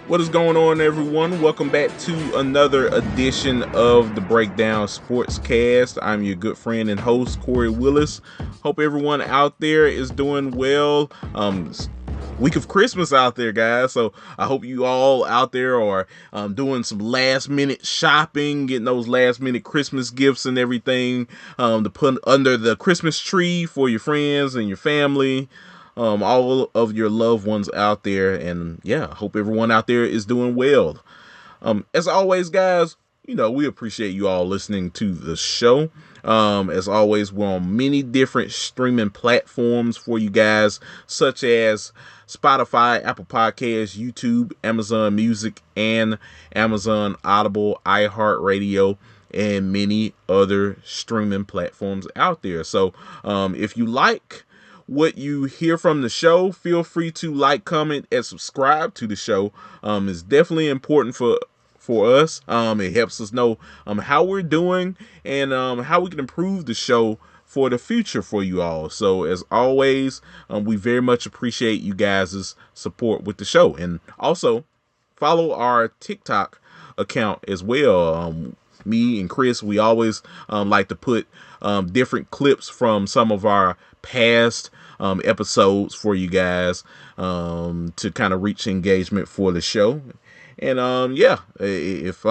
What is going on, everyone? Welcome back to another edition of the Breakdown Sportscast. I'm your good friend and host, Kory Willis. Hope everyone out there is doing well. Week of Christmas out there, guys. So I hope you all out there are doing some last minute shopping, getting those last minute Christmas gifts and everything to put under the Christmas tree for your friends and your family. All of your loved ones out there, and yeah, hope everyone out there is doing well. As always, guys, we appreciate you all listening to the show. As always, we're on many different streaming platforms for you guys, such as Spotify, Apple Podcasts, YouTube, Amazon Music, and Amazon Audible, iHeartRadio, and many other streaming platforms out there. So if you like what you hear from the show, feel free to like, comment, and subscribe to the show. It's definitely important for us. It helps us know how we're doing and how we can improve the show for the future for you all. So as always, we very much appreciate you guys' support with the show, and also follow our TikTok account as well. Me and Chris, we always like to put different clips from some of our past episodes for you guys to kind of reach engagement for the show. And if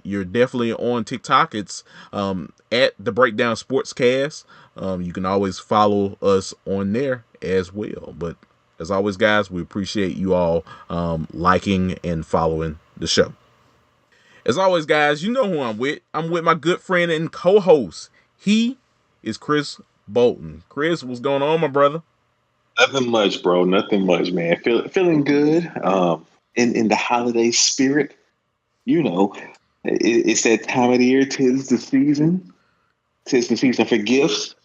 you're definitely on TikTok, it's at the Breakdown Sportscast. You can always follow us on there as well. But as always, guys, we appreciate you all liking and following the show. As always, guys, you know who I'm with. I'm with my good friend and co-host. He is Chris Bolton. Chris, what's going on, my brother? Nothing much, bro. Nothing much, man. Feeling good. In the holiday spirit. It's that time of the year. Tis the season. Tis the season for gifts.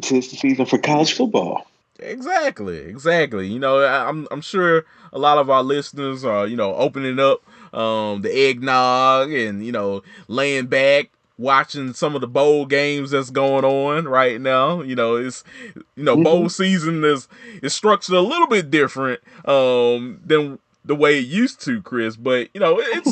Tis the season for college football. Exactly. I'm sure a lot of our listeners are, opening up the eggnog and, laying back, watching some of the bowl games that's going on right now. It's bowl season is structured a little bit different than the way it used to, Chris, but it's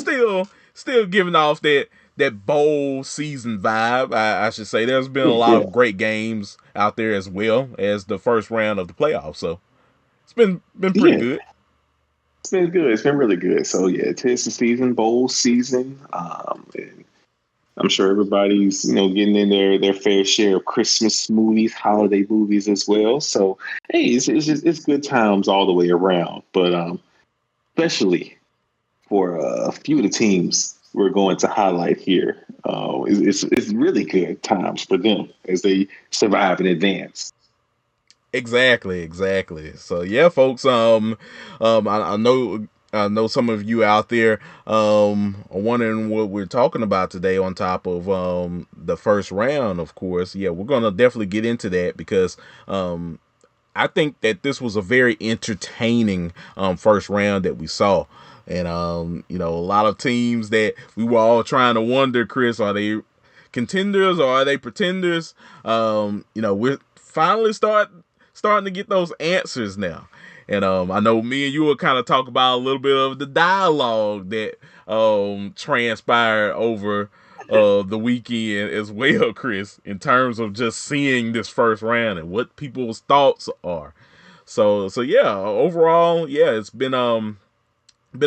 still giving off that bowl season vibe, I should say. There's been a lot of great games out there as well as the first round of the playoffs, so it's been pretty good. It's been good. It's been really good. So yeah, tis the season, bowl season. And I'm sure everybody's getting in their fair share of Christmas movies, holiday movies as well. So hey, it's good times all the way around. But especially for a few of the teams we're going to highlight here, it's really good times for them as they survive and advance. Exactly. So yeah, folks. I know some of you out there are wondering what we're talking about today. On top of the first round, of course. Yeah, we're gonna definitely get into that because I think that this was a very entertaining first round that we saw. And a lot of teams that we were all trying to wonder, Chris, are they contenders or are they pretenders? We're finally starting to get those answers now. And I know me and you will kind of talk about a little bit of the dialogue that transpired over the weekend as well, Chris, in terms of just seeing this first round and what people's thoughts are. So yeah, overall, yeah, it's been a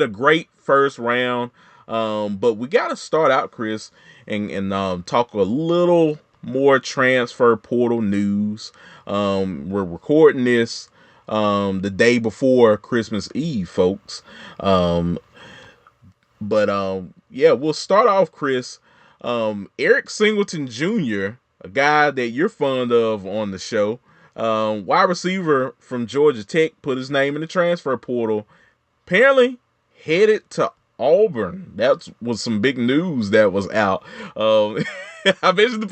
great first round. But we got to start out, Chris, and talk a little more transfer portal news. We're recording this the day before Christmas Eve, folks. Yeah, we'll start off, Chris. Eric Singleton Jr., a guy that you're fond of on the show, wide receiver from Georgia Tech, put his name in the transfer portal. Apparently headed to Auburn. That was some big news that was out. I mentioned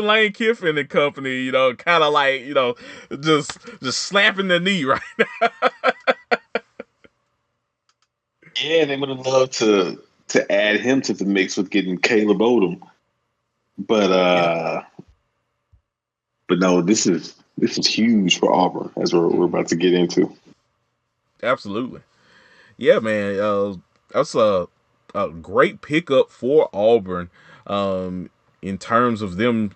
Lane Kiffin and company, kind of like, just slapping the knee right now. Yeah, they would have loved to add him to the mix with getting Caleb Odom. But but no, this is huge for Auburn as we're about to get into. Absolutely. Yeah, man. That's a great pickup for Auburn. In terms of them,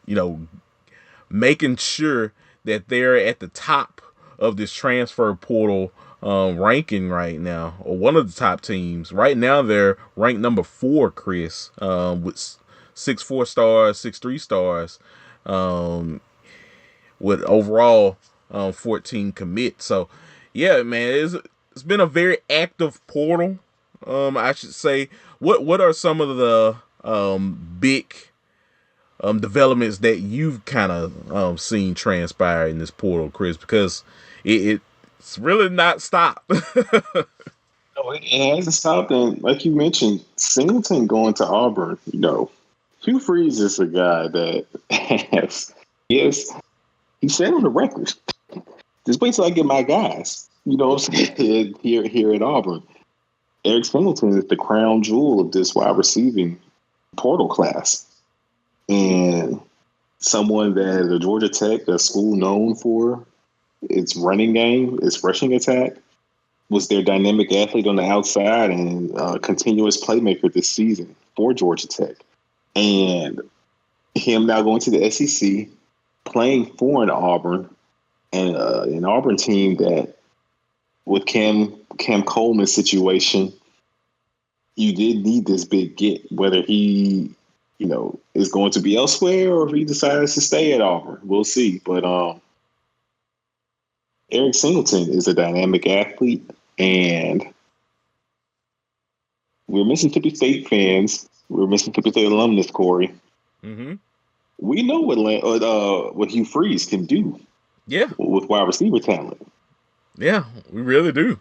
making sure that they're at the top of this transfer portal ranking right now, or one of the top teams. Right now, they're ranked number 4, Chris, with 6 4 stars, 6 3 stars, um, with overall 14 commits. So, yeah, man, it's been a very active portal. I should say. What are some of the big developments that you've kind of seen transpire in this portal, Chris? Because it's really not stopped. No, it hasn't stopped. And like you mentioned, Singleton going to Auburn, Hugh Freeze is a guy that has, yes, he said on the record, just wait till I get my guys. You know what I'm saying? Here at Auburn. Eric Singleton is the crown jewel of this wide receiving portal class. And someone that the Georgia Tech, a school known for its running game, its rushing attack, was their dynamic athlete on the outside and continuous playmaker this season for Georgia Tech. And him now going to the SEC, playing for an Auburn, and an Auburn team that, with Cam Coleman's situation, you did need this big get, whether he, is going to be elsewhere or if he decides to stay at Auburn. We'll see. But Eric Singleton is a dynamic athlete, and we're Mississippi State fans. We're Mississippi State alumnus, Kory. Mm-hmm. We know what Hugh Freeze can do. Yeah, with wide receiver talent. Yeah, we really do.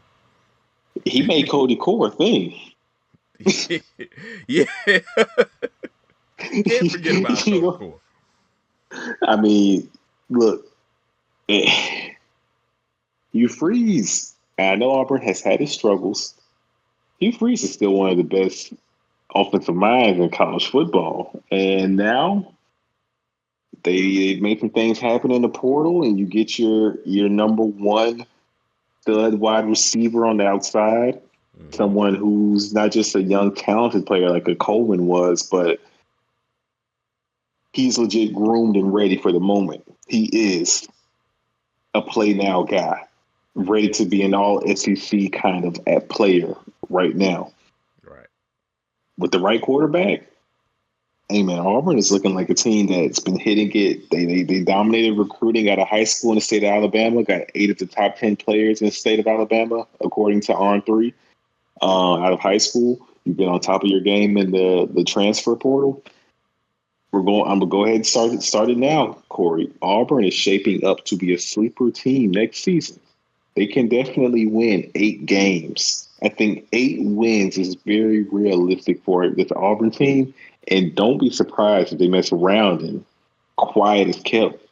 He made Cody Core a thing. Yeah. Can't forget about Cody Core. I mean, look, Hugh Freeze, I know Auburn has had its struggles. Hugh Freeze is still one of the best offensive minds in college football. And now they made some things happen in the portal, and you get your number one stud wide receiver on the outside, someone who's not just a young, talented player like a Coleman was, but he's legit groomed and ready for the moment. He is a play now guy, ready to be an all SEC kind of player right now. Right. With the right quarterback, hey man, Auburn is looking like a team that's been hitting it. They dominated recruiting out of high school in the state of Alabama, got 8 of the top 10 players in the state of Alabama, according to On3. Out of high school, you've been on top of your game in the transfer portal. I'm gonna go ahead and start it now, Kory. Auburn is shaping up to be a sleeper team next season. They can definitely win 8 games. I think 8 wins is very realistic for this Auburn team. And don't be surprised if they mess around and quiet as kept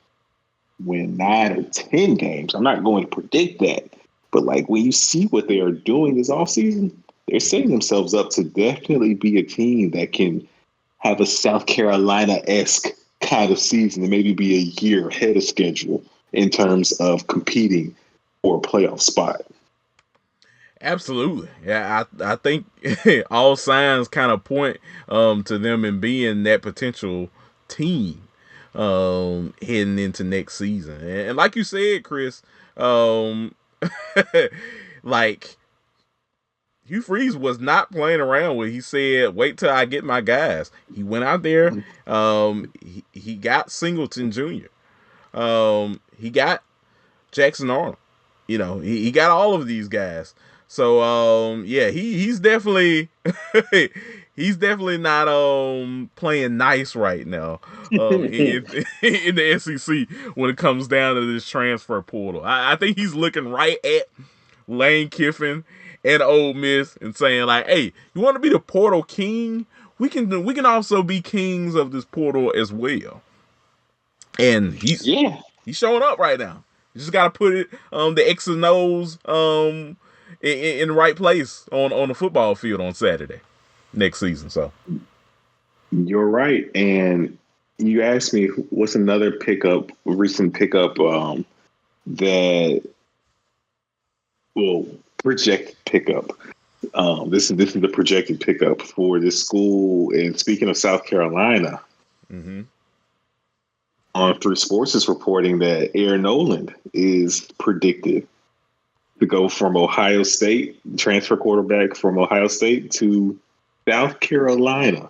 win 9 or 10 games. I'm not going to predict that. But like when you see what they are doing this offseason, they're setting themselves up to definitely be a team that can have a South Carolina-esque kind of season and maybe be a year ahead of schedule in terms of competing for a playoff spot. Absolutely. Yeah, I think all signs kind of point to them and being that potential team heading into next season. And like you said, Chris, like Hugh Freeze was not playing around when he said, wait till I get my guys. He went out there. He got Singleton Jr. He got Jackson Arnold. He got all of these guys. So he's definitely he's definitely not playing nice right now in the SEC when it comes down to this transfer portal. I think he's looking right at Lane Kiffin and Ole Miss and saying like, "Hey, you want to be the portal king? We can also be kings of this portal as well." And he's showing up right now. You just got to put it the X and O's in the right place on the football field on Saturday next season. So you're right. And you asked me what's another recent pickup that project pickup. This is the projected pickup for this school. And speaking of South Carolina, Mm-hmm. on Three Sports is reporting that Aaron Noland is predicted to go from Ohio State, transfer quarterback from Ohio State to South Carolina.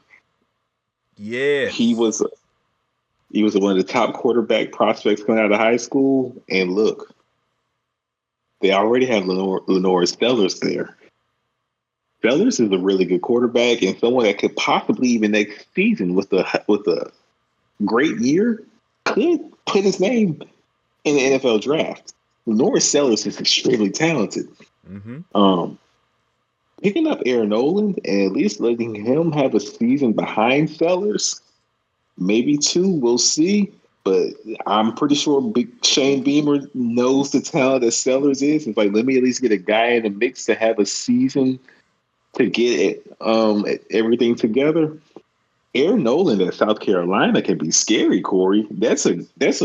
He Yes. was he was one of the top quarterback prospects coming out of high school. And look, they already have Lenore Stellars there. Stellars is a really good quarterback and someone that could possibly even next season with a great year could put his name in the NFL draft. Lenore Stellars is extremely talented. Mm-hmm. Picking up Aaron Noland and at least letting him have a season behind Sellers, maybe two, we'll see. But I'm pretty sure Big Shane Beamer knows the talent that Sellers is. It's like, let me at least get a guy in the mix to have a season to get everything together. Aaron Noland at South Carolina can be scary, Kory. That's a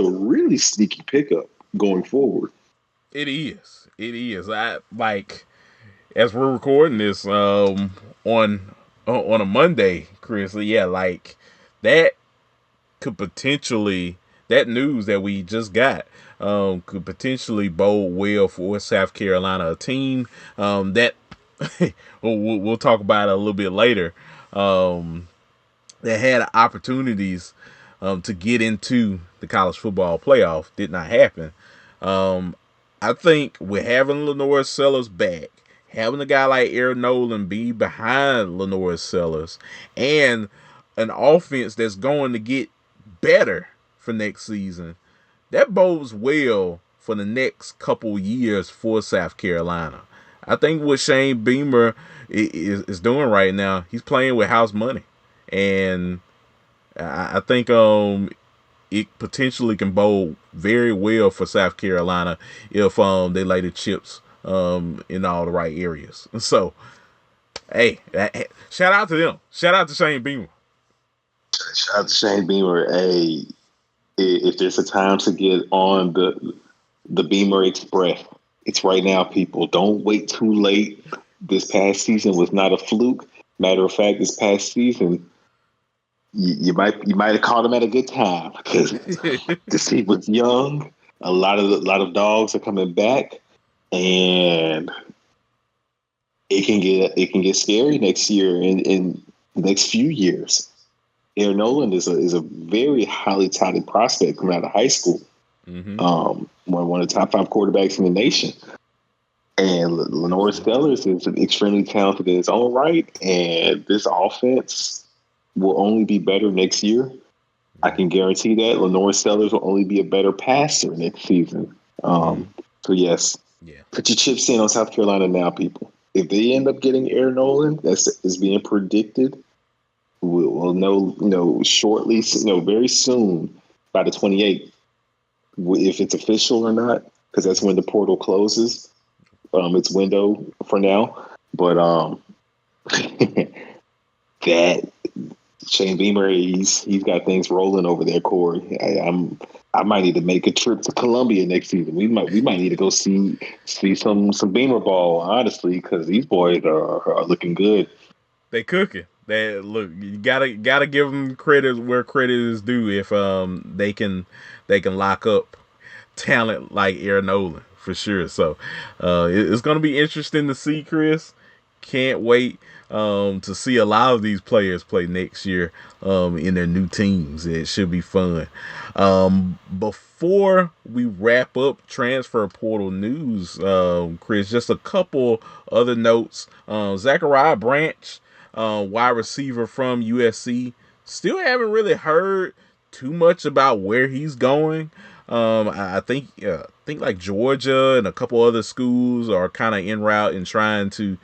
really sneaky pickup going forward. It is. It is. I like as we're recording this on a Monday, Chris. Yeah, like that could potentially that news that we just got could potentially bode well for South Carolina, a team that we'll talk about it a little bit later. That had opportunities to get into the college football playoff did not happen. Um, I think with having Lenore Sellers back, having a guy like Aaron Nolan be behind Lenore Sellers, and an offense that's going to get better for next season, that bodes well for the next couple years for South Carolina. I think what Shane Beamer is doing right now, he's playing with house money, and I think it potentially can bode very well for South Carolina if they lay the chips in all the right areas. So, hey, shout out to them. Shout out to Shane Beamer. Shout out to Shane Beamer. Hey, if there's a time to get on the Beamer Express, it's right now, people. Don't wait too late. This past season was not a fluke. Matter of fact, this past season, you might have caught him at a good time because the team was young. A lot of dogs are coming back, and it can get scary next year in the next few years. Aaron Noland is a very highly touted prospect coming out of high school. Mm-hmm. One of the top 5 quarterbacks in the nation. And Lenore Stellers is extremely talented in his own right. And this offense will only be better next year. I can guarantee that. Lenore Stellers will only be a better passer next season. So, yes, put your chips in on South Carolina now, people. If they end up getting Aaron Noland, that's is being predicted, we'll know, shortly, very soon, by the 28th, if it's official or not, because that's when the portal closes. Its window for now, but that Shane Beamer, he's got things rolling over there, Kory. I might need to make a trip to Columbia next season. We might need to go see some Beamer ball, honestly, because these boys are looking good. They cooking. They look. You gotta give them credit where credit is due. If they can lock up talent like Aaron Nolan for sure. So it's gonna be interesting to see, Chris. Can't wait to see a lot of these players play next year in their new teams. It should be fun. Before we wrap up transfer portal news, Chris, just a couple other notes. Zachariah Branch, wide receiver from USC, still haven't really heard too much about where he's going. I think like Georgia and a couple other schools are kind of en route and trying to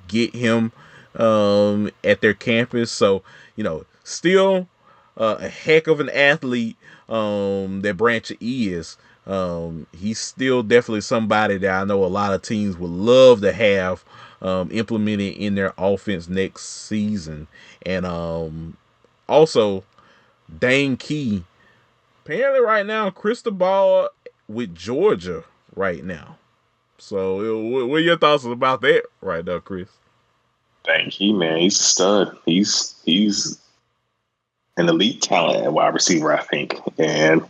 get him at their campus. So still a heck of an athlete that Branch is. He's still definitely somebody that I know a lot of teams would love to have implemented in their offense next season. And also Dane Key, apparently right now, crystal ball with Georgia right now. So, what are your thoughts about that right now, Chris? Thank you, man. He's a stud. He's an elite talent at wide receiver, I think, and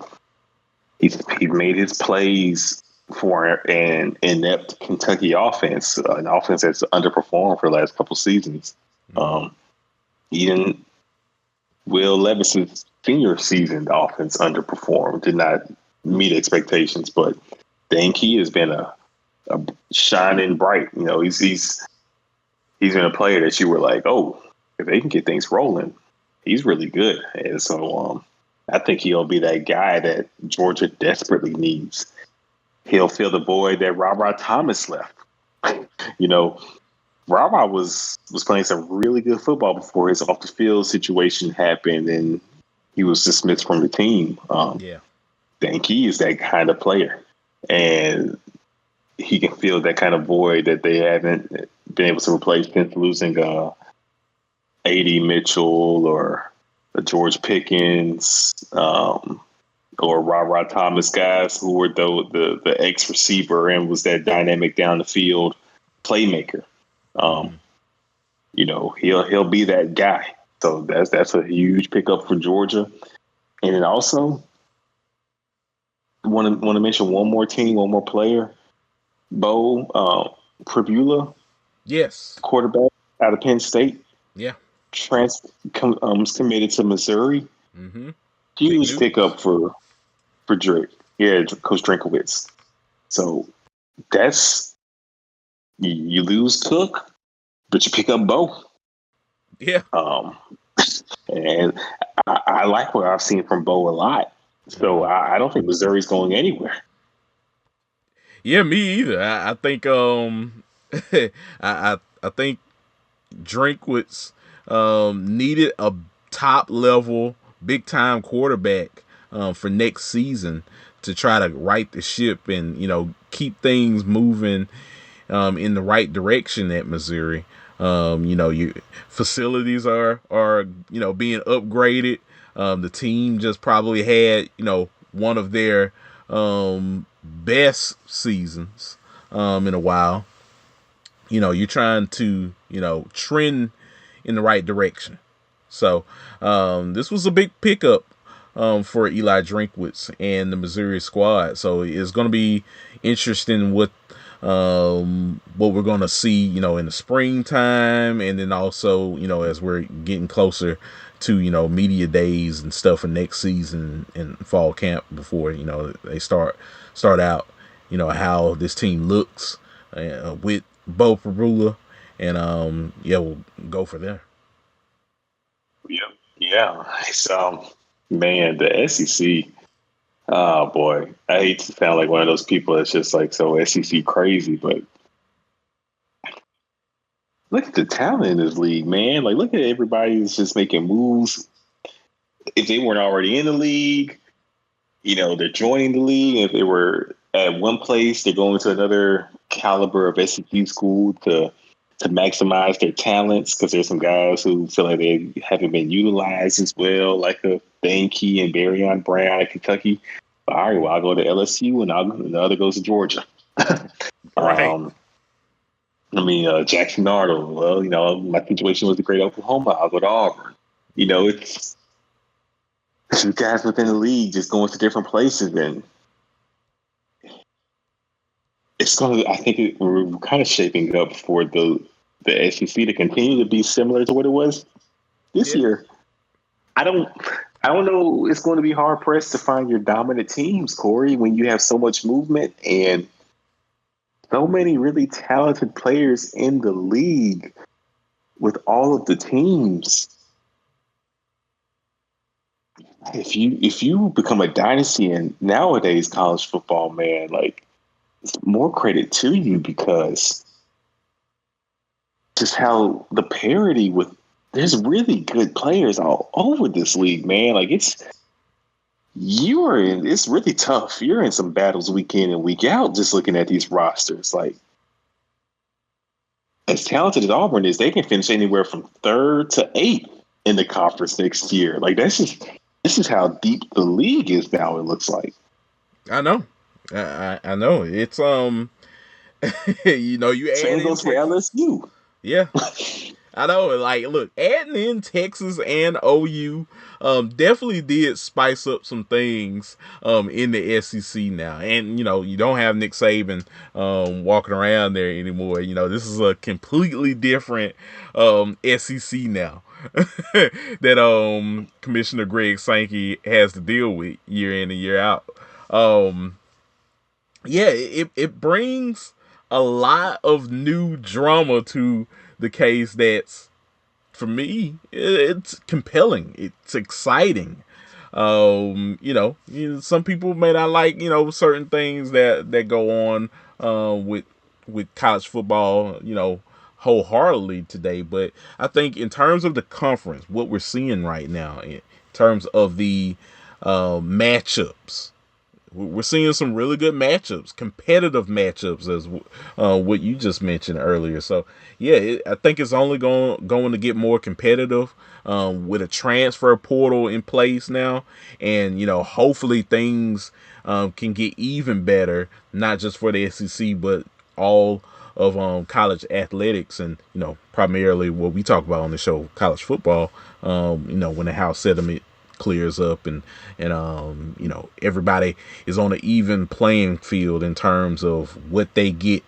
he made his plays for an inept Kentucky offense, an offense that's underperformed for the last couple seasons. Even Will Levis's senior season, the offense underperformed, did not meet expectations. But Danke has been a shining bright. You know, he's been a player that you were like, oh, if they can get things rolling, he's really good. And so I think he'll be that guy that Georgia desperately needs. He'll fill the void that Ra Thomas left. You know, Ra was playing some really good football before his off the field situation happened and he was dismissed from the team. Danke is that kind of player, and he can fill that kind of void that they haven't been able to replace since losing A.D. Mitchell or George Pickens or Ra Thomas, guys who were the ex receiver and was that dynamic down the field playmaker. You know, he'll be that guy. So that's a huge pickup for Georgia. And then also want to mention one more team, one more player. Bo Pribula, Yes. quarterback out of Penn State. Yeah. Committed to Missouri. Huge pickup for Drake. Yeah, Coach Drinkowitz. So that's you lose Cook, but you pick up Bo. Yeah. And I like what I've seen from Bo a lot. So I don't think Missouri's going anywhere. Yeah, me either. I think I think Drinkwitz needed a top level, big time quarterback for next season to try to right the ship and, you know, keep things moving in the right direction at Missouri. You know, your facilities are you know, being upgraded. The team just probably had, you know, one of their best seasons in a while. You know, you're trying to, you know, trend in the right direction. So this was a big pickup for Eli Drinkwitz and the Missouri squad. So it's going to be interesting what we're going to see, you know, in the springtime, and then also, you know, as we're getting closer to, you know, media days and stuff for next season and fall camp before, you know, they start out, you know, how this team looks with Bo Pribula, and yeah, we'll go for there. Yeah. So, man, the SEC. Oh boy, I hate to sound like one of those people that's just like so SEC crazy, but look at the talent in this league, man. Like, look at everybody that's just making moves. If they weren't already in the league, you know, they're joining the league. If they were at one place, they're going to another caliber of SEC school to maximize their talents, because there's some guys who feel like they haven't been utilized as well, like a Danke and Barrion Brown at Kentucky. But, all right, well, I'll go to LSU and the other goes to Georgia. Right. I mean, Jackson Arnold. Well, you know, my situation was the great Oklahoma. I'll go to Auburn. You know, it's some guys within the league just going to different places, and it's going to. I think we're kind of shaping up for the SEC to continue to be similar to what it was this year. I don't know. It's going to be hard pressed to find your dominant teams, Kory, when you have so much movement and so many really talented players in the league with all of the teams. If you become a dynasty in nowadays college football, man, like, it's more credit to you, because just how the parity with there's really good players all over this league, man. Like, it's really tough. You're in some battles week in and week out just looking at these rosters. Like, as talented as Auburn is, they can finish anywhere from 3rd to 8th in the conference next year. Like, this is how deep the league is now, it looks like. I know. I know. It's You add Same in goes for Texas. LSU. Yeah, I know. Like, look, adding in Texas and OU definitely did spice up some things in the SEC now. And, you don't have Nick Saban walking around there anymore. This is a completely different SEC now that Commissioner Greg Sankey has to deal with year in and year out. Um, yeah, it brings a lot of new drama to the case that's, for me, it's compelling. It's exciting. Some people may not like, certain things that go on with college football, wholeheartedly today. But I think in terms of the conference, what we're seeing right now, in terms of the matchups, we're seeing some really good matchups, competitive matchups, as what you just mentioned earlier. So yeah, I think it's only going to get more competitive with a transfer portal in place now, and hopefully things can get even better, not just for the SEC but all of college athletics, and primarily what we talk about on the show, college football. When the House settlement clears up, and everybody is on an even playing field in terms of what they get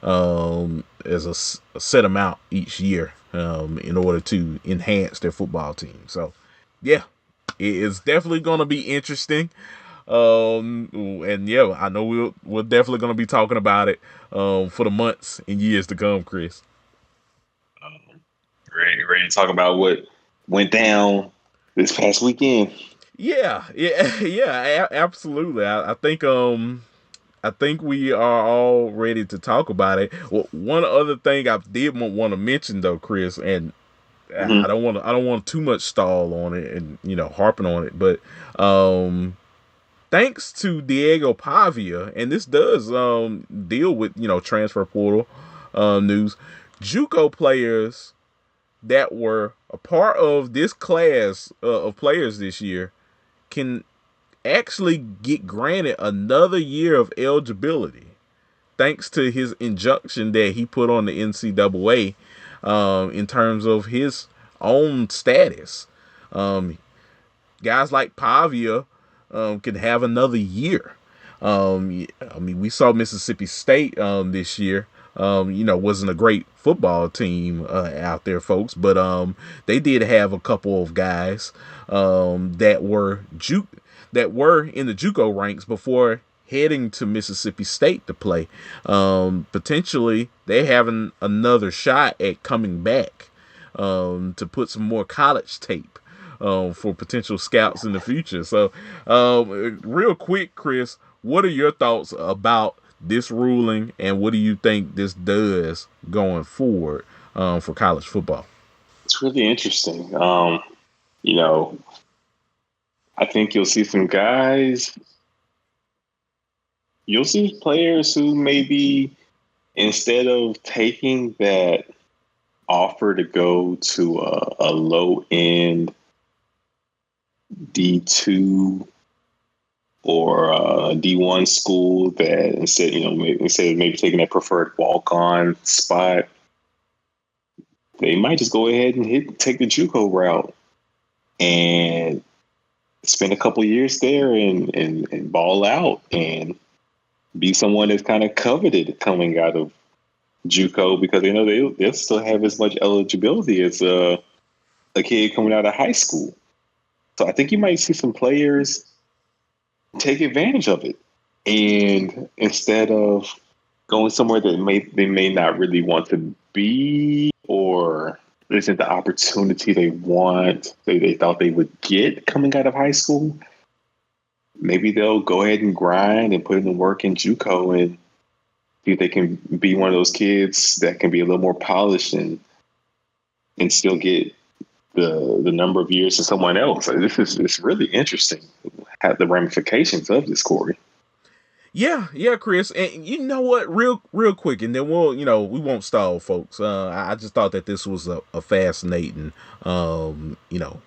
as a set amount each year in order to enhance their football team. So yeah, it's definitely going to be interesting. And yeah, I know we're definitely going to be talking about it for the months and years to come, Chris. Ready to talk about what went down this past weekend. Yeah, absolutely. I think we are all ready to talk about it. Well, one other thing I did want to mention though, Chris, and I Mm-hmm. don't want too much stall on it and harping on it, but thanks to Diego Pavia, and this does deal with transfer portal news, JUCO players that were a part of this class of players this year can actually get granted another year of eligibility thanks to his injunction that he put on the NCAA in terms of his own status. Um, Guys like Pavia can have another year. I mean, we saw Mississippi State this year. Wasn't a great football team out there, folks, but they did have a couple of guys that were in the JUCO ranks before heading to Mississippi State to play. Potentially, they having another shot at coming back to put some more college tape for potential scouts in the future. So, real quick, Chris, what are your thoughts about this ruling, and what do you think this does going forward for college football? It's really interesting. You know, I think you'll see players who maybe instead of taking that offer to go to a low end D2 or D1 school, that instead of maybe taking that preferred walk on spot, they might just go ahead and take the JUCO route and spend a couple years there and ball out and be someone that's kind of coveted coming out of JUCO, because they know they'll still have as much eligibility as a kid coming out of high school. So I think you might see some players take advantage of it, and instead of going somewhere that they may not really want to be, or isn't the opportunity they thought they would get coming out of high school, maybe they'll go ahead and grind and put in the work in JUCO and see if they can be one of those kids that can be a little more polished and still get the number of years to someone else. It's really interesting how the ramifications of this, Kory. Yeah, Chris, and you know what? Real quick, and then we won't stall, folks. I just thought that this was a fascinating,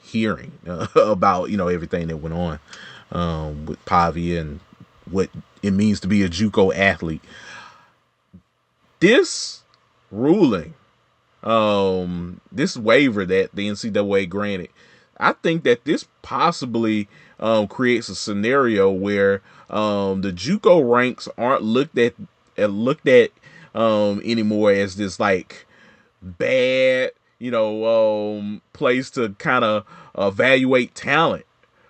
hearing about everything that went on with Pavia and what it means to be a JUCO athlete. This ruling, this waiver that the NCAA granted, I think that this possibly creates a scenario where the JUCO ranks aren't looked at anymore as this like bad, place to kind of evaluate talent.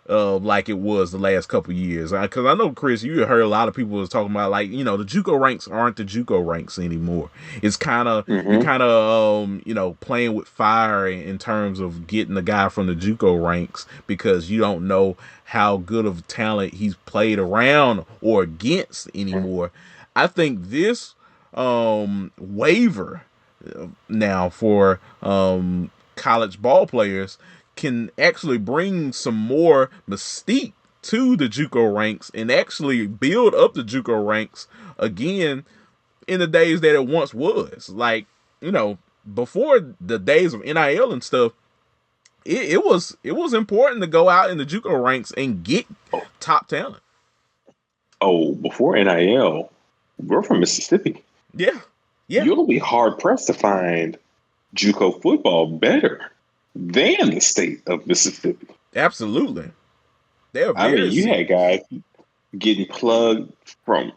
Like it was the last couple of years, because I know, Chris, you heard a lot of people was talking about like the JUCO ranks aren't the JUCO ranks anymore. It's kind of you're kind of playing with fire in terms of getting the guy from the JUCO ranks because you don't know how good of talent he's played around or against anymore. I think this waiver now for college ball players can actually bring some more mystique to the JUCO ranks and actually build up the JUCO ranks again in the days that it once was. Like, before the days of NIL and stuff, it was important to go out in the JUCO ranks and get top talent. Oh, before NIL, we're from Mississippi. Yeah. You'll be hard pressed to find JUCO football better than the state of Mississippi. Absolutely. You had guys getting plugged from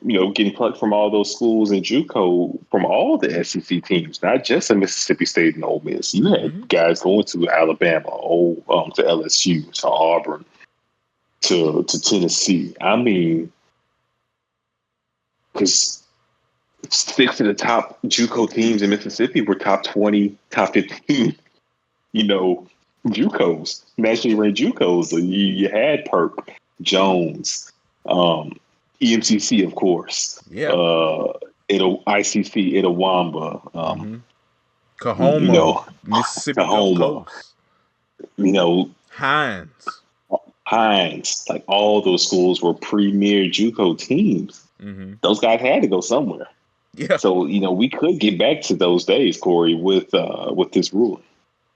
all those schools in JUCO from all the SEC teams, not just in Mississippi State and Ole Miss. You had guys going to Alabama, to LSU, to Auburn, to Tennessee. I mean, because 6 of the top JUCO teams in Mississippi were top 20, top 15, JUCOs, nationally ranked JUCOs. So you had Perk, Jones, EMCC, of course. Yeah. ICC, Itawamba, Kahoma, Mississippi Gulf Coast. Hines. Like all those schools were premier JUCO teams. Those guys had to go somewhere. Yeah. So we could get back to those days, Kory, with this ruling.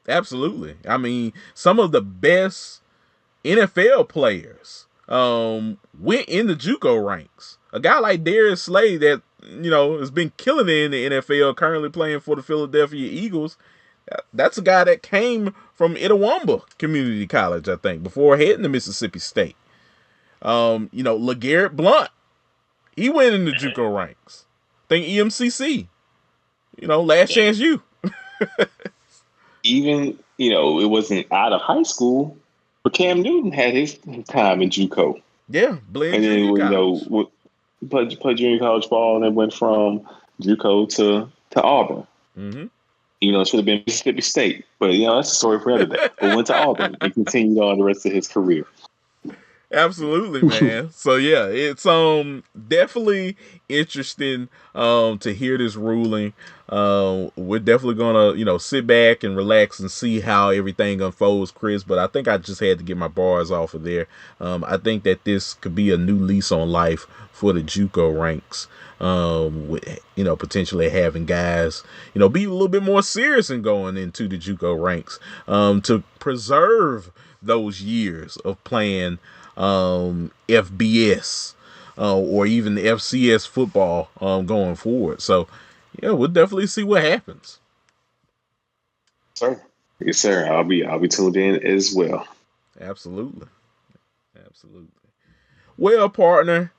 Absolutely. I mean, some of the best NFL players went in the JUCO ranks. A guy like Darius Slay that has been killing it in the NFL, currently playing for the Philadelphia Eagles. That's a guy that came from Itawamba Community College, I think, before heading to Mississippi State. LeGarrette Blount, he went in the JUCO ranks. I think EMCC, Last Chance U. Even, it wasn't out of high school, but Cam Newton had his time in JUCO. Yeah, and then, played junior college ball, and then went from JUCO to Auburn. It should have been Mississippi State, but that's a story for another day. But went to Auburn and continued on the rest of his career. Absolutely, man. So yeah, it's definitely interesting to hear this ruling. We're definitely gonna sit back and relax and see how everything unfolds, Chris. But I think I just had to get my bars off of there. I think that this could be a new lease on life for the JUCO ranks. With potentially having guys be a little bit more serious in going into the JUCO ranks to preserve those years of playing FBS or even the FCS football going forward. So yeah, we'll definitely see what happens. Sir. Yes, sir. I'll be tuned in as well. Absolutely. Well, partner,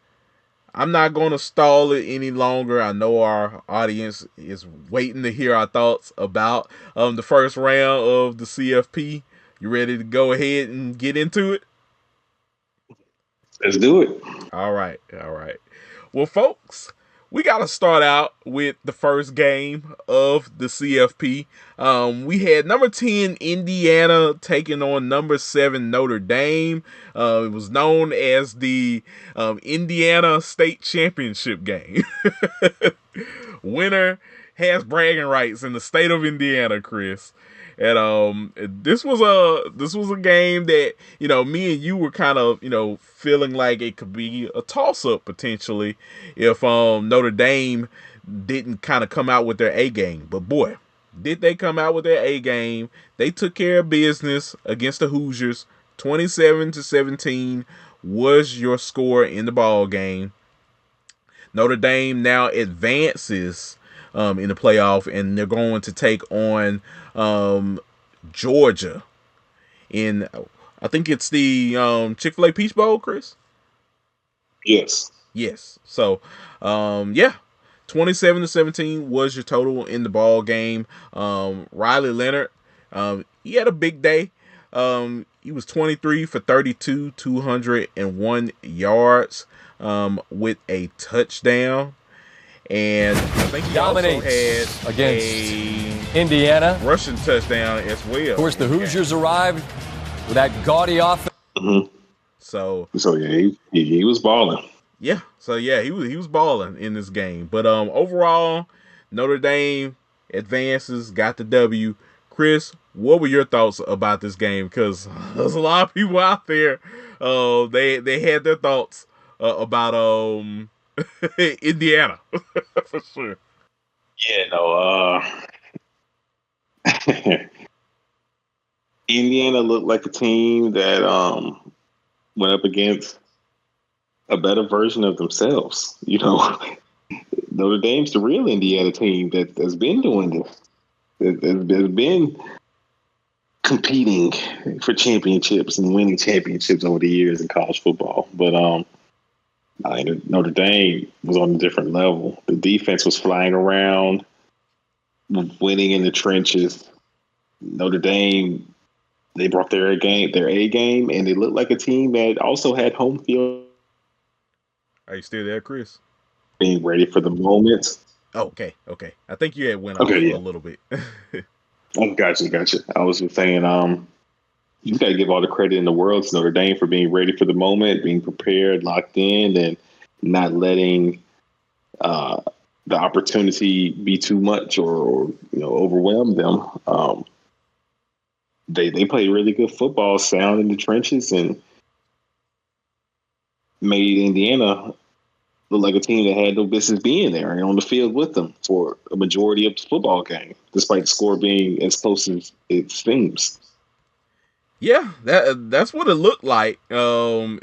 I'm not going to stall it any longer. I know our audience is waiting to hear our thoughts about the first round of the CFP. You ready to go ahead and get into it? Let's do it. All right. Well, folks, we got to start out with the first game of the CFP. We had number 10 Indiana taking on number 7 Notre Dame. It was known as the Indiana State Championship game. Winner has bragging rights in the state of Indiana, Chris. And this was a game that me and you were kind of feeling like it could be a toss up potentially if Notre Dame didn't kind of come out with their A game. But boy, did they come out with their A game. They took care of business against the Hoosiers. 27-17 was your score in the ball game. Notre Dame now advances in the playoff, and they're going to take on Georgia in, I think it's the Chick-fil-A Peach Bowl, Chris. Yes. Yes. So, yeah, 27-17 was your total in the ball game. Riley Leonard, he had a big day. He was 23 for 32, 201 yards, with a touchdown. And I think he also had against Indiana rushing touchdown as well. Of course, the Hoosiers arrived with that gaudy offense. Mm-hmm. So yeah, he was balling. Yeah, so yeah, he was balling in this game. But overall, Notre Dame advances, got the W. Chris, what were your thoughts about this game? Because there's a lot of people out there, they had their thoughts about Indiana for sure. Yeah, no. Indiana looked like a team that went up against a better version of themselves. You know, Notre Dame's the real Indiana team that's been doing this. That's been competing for championships and winning championships over the years in college football. But Notre Dame was on a different level. The defense was flying around, winning in the trenches. Notre Dame, they brought their A game, and they looked like a team that also had home field. Are you still there, Chris? Being ready for the moment. Oh, okay. I think you had went off a little bit. Oh, gotcha. I was just saying, you got to give all the credit in the world to Notre Dame for being ready for the moment, being prepared, locked in, and not letting the opportunity be too much or overwhelm them. They played really good football, sound in the trenches, and made Indiana look like a team that had no business being there and on the field with them for a majority of the football game, despite the score being as close as it seems. Yeah, that's what it looked like. Yeah,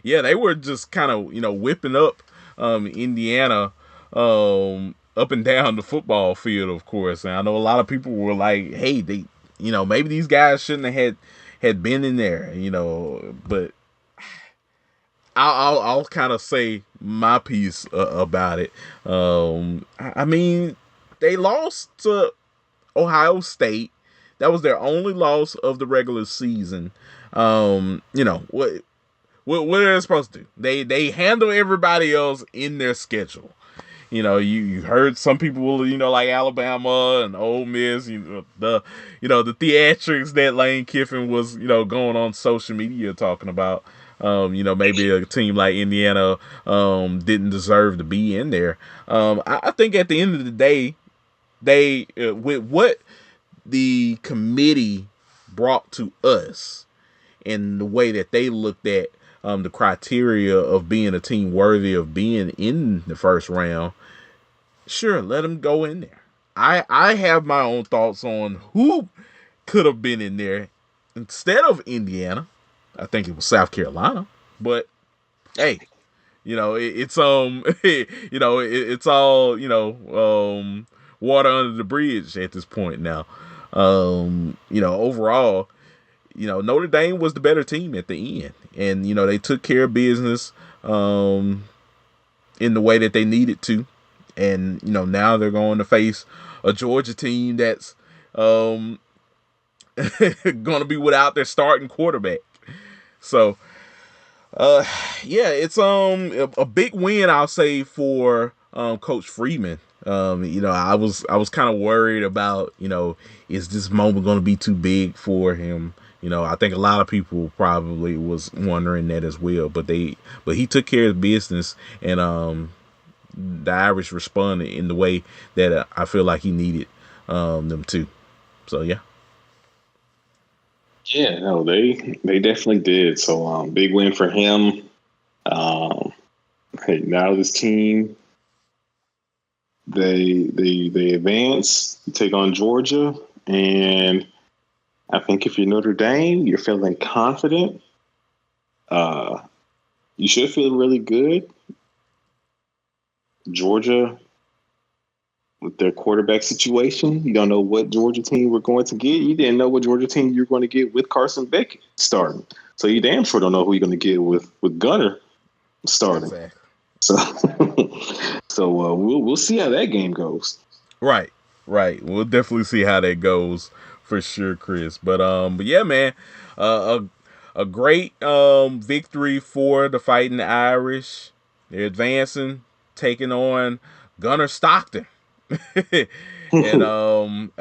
they were just kind of whipping up Indiana up and down the football field, of course. And I know a lot of people were like, "Hey, they maybe these guys shouldn't have had been in there," but I'll kind of say my piece about it. I mean, they lost to Ohio State. That was their only loss of the regular season. What are they supposed to do? They handle everybody else in their schedule. You heard some people, like Alabama and Ole Miss, the theatrics that Lane Kiffin was, going on social media talking about. Maybe a team like Indiana didn't deserve to be in there. I think at the end of the day, they with what the committee brought to us and the way that they looked at the criteria of being a team worthy of being in the first round, sure, let them go in there. I have my own thoughts on who could have been in there instead of Indiana. I think it was South Carolina, but hey, it's it's all water under the bridge at this point now. Overall, Notre Dame was the better team at the end, and they took care of business in the way that they needed to, and now they're going to face a Georgia team that's going to be without their starting quarterback. So, yeah, it's a big win, I'll say, for Coach Freeman. I was kind of worried about, is this moment going to be too big for him? I think a lot of people probably was wondering that as well. But he took care of business, and the Irish responded in the way that I feel like he needed them to. So yeah. Yeah, no, they definitely did. So big win for him. Hey, now this team, they advance, take on Georgia, and I think if you're Notre Dame, you're feeling confident. You should feel really good. Georgia with their quarterback situation. You don't know what Georgia team we're going to get. You didn't know what Georgia team you're going to get with Carson Beck starting. So you damn sure don't know who you're going to get with Gunner starting. Exactly. So we'll see how that game goes. Right. We'll definitely see how that goes for sure, Chris. But yeah, man, a great victory for the Fighting Irish. They're advancing, taking on Gunner Stockton, and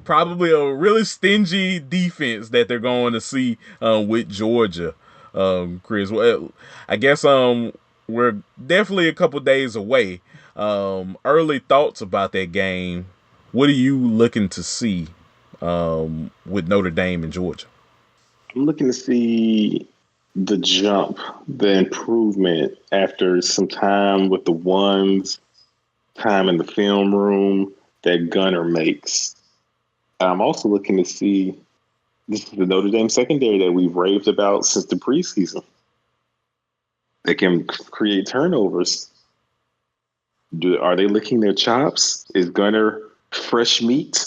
probably a really stingy defense that they're going to see with Georgia. Chris, well, I guess we're definitely a couple days away. Early thoughts about that game. What are you looking to see with Notre Dame and Georgia? I'm looking to see the jump, the improvement after some time with the ones, time in the film room that Gunner makes. I'm also looking to see this is the Notre Dame secondary that we've raved about since the preseason. They can create turnovers. Are they licking their chops? Is Gunner fresh meat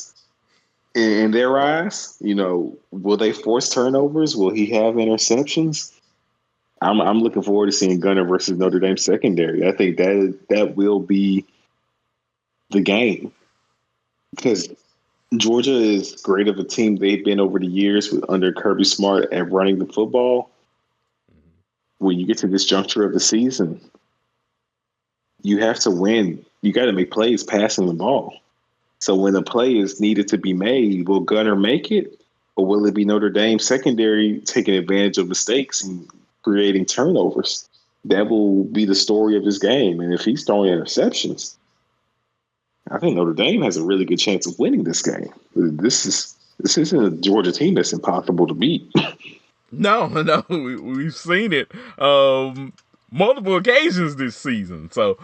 in their eyes? You know, will they force turnovers? Will he have interceptions? I'm looking forward to seeing Gunner versus Notre Dame secondary. I think that will be the game because Georgia is great of a team they've been over the years with under Kirby Smart at running the football. When you get to this juncture of the season, you have to win. You got to make plays passing the ball. So when a play is needed to be made, will Gunner make it, or will it be Notre Dame secondary taking advantage of mistakes and creating turnovers? That will be the story of this game. And if he's throwing interceptions, I think Notre Dame has a really good chance of winning this game. This isn't a Georgia team that's impossible to beat. No, we've seen it multiple occasions this season. So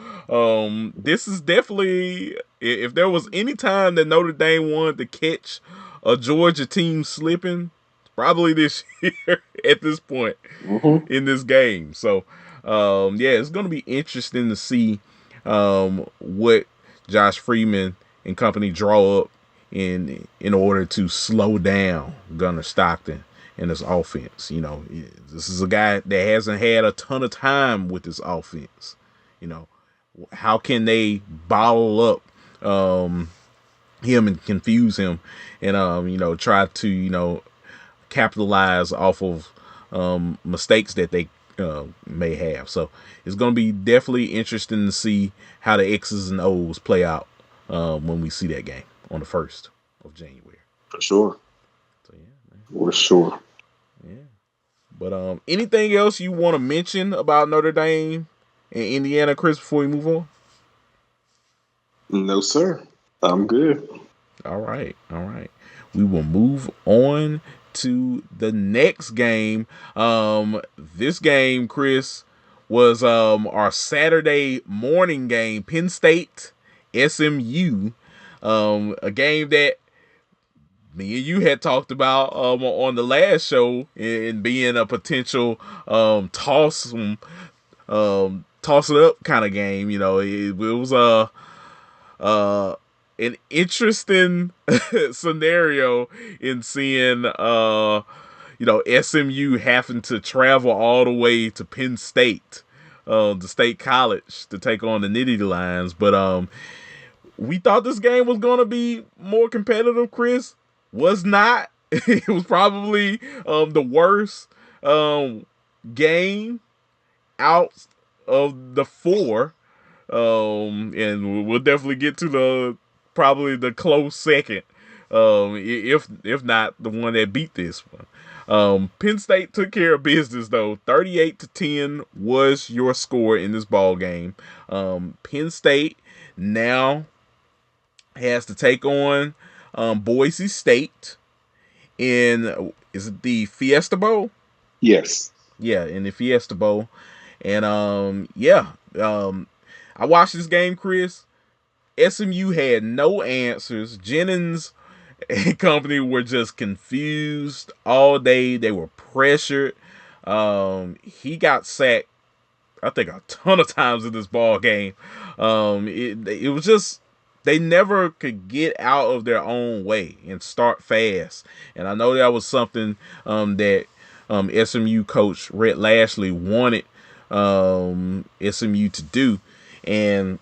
this is definitely, if there was any time that Notre Dame wanted to catch a Georgia team slipping, probably this year at this point in this game. So yeah, it's going to be interesting to see what Josh Freeman and company draw up in order to slow down Gunner Stockton in his offense. You know, this is a guy that hasn't had a ton of time with his offense. You know, how can they bottle up him and confuse him and you know, try to, you know, capitalize off of mistakes that they may have. So it's going to be definitely interesting to see how the X's and O's play out when we see that game on the 1st of January. For sure. So yeah, man. For sure. Yeah. But anything else you want to mention about Notre Dame and Indiana, Chris, before we move on? No, sir. I'm good. All right. We will move on to the next game. This game, Chris, was our Saturday morning game, Penn State SMU. A game that me and you had talked about on the last show and being a potential toss it up kind of game. You know, it was an interesting scenario in seeing you know, SMU having to travel all the way to Penn State, the state college, to take on the Nittany Lions. But we thought this game was going to be more competitive, Chris. Was not. It was probably the worst game out of the 4. And we'll definitely get to probably the close second, if not the one that beat this one. Penn State took care of business though. 38-10 was your score in this ball game. Penn State now has to take on Boise State in, is it the Fiesta Bowl? Yes. Yeah, in the Fiesta Bowl. And I watched this game, Chris. SMU had no answers. Jennings and company were just confused all day. They were pressured. He got sacked, I think, a ton of times in this ball game. It was just they never could get out of their own way and start fast. And I know that was something that SMU coach Rhett Lashley wanted SMU to do, and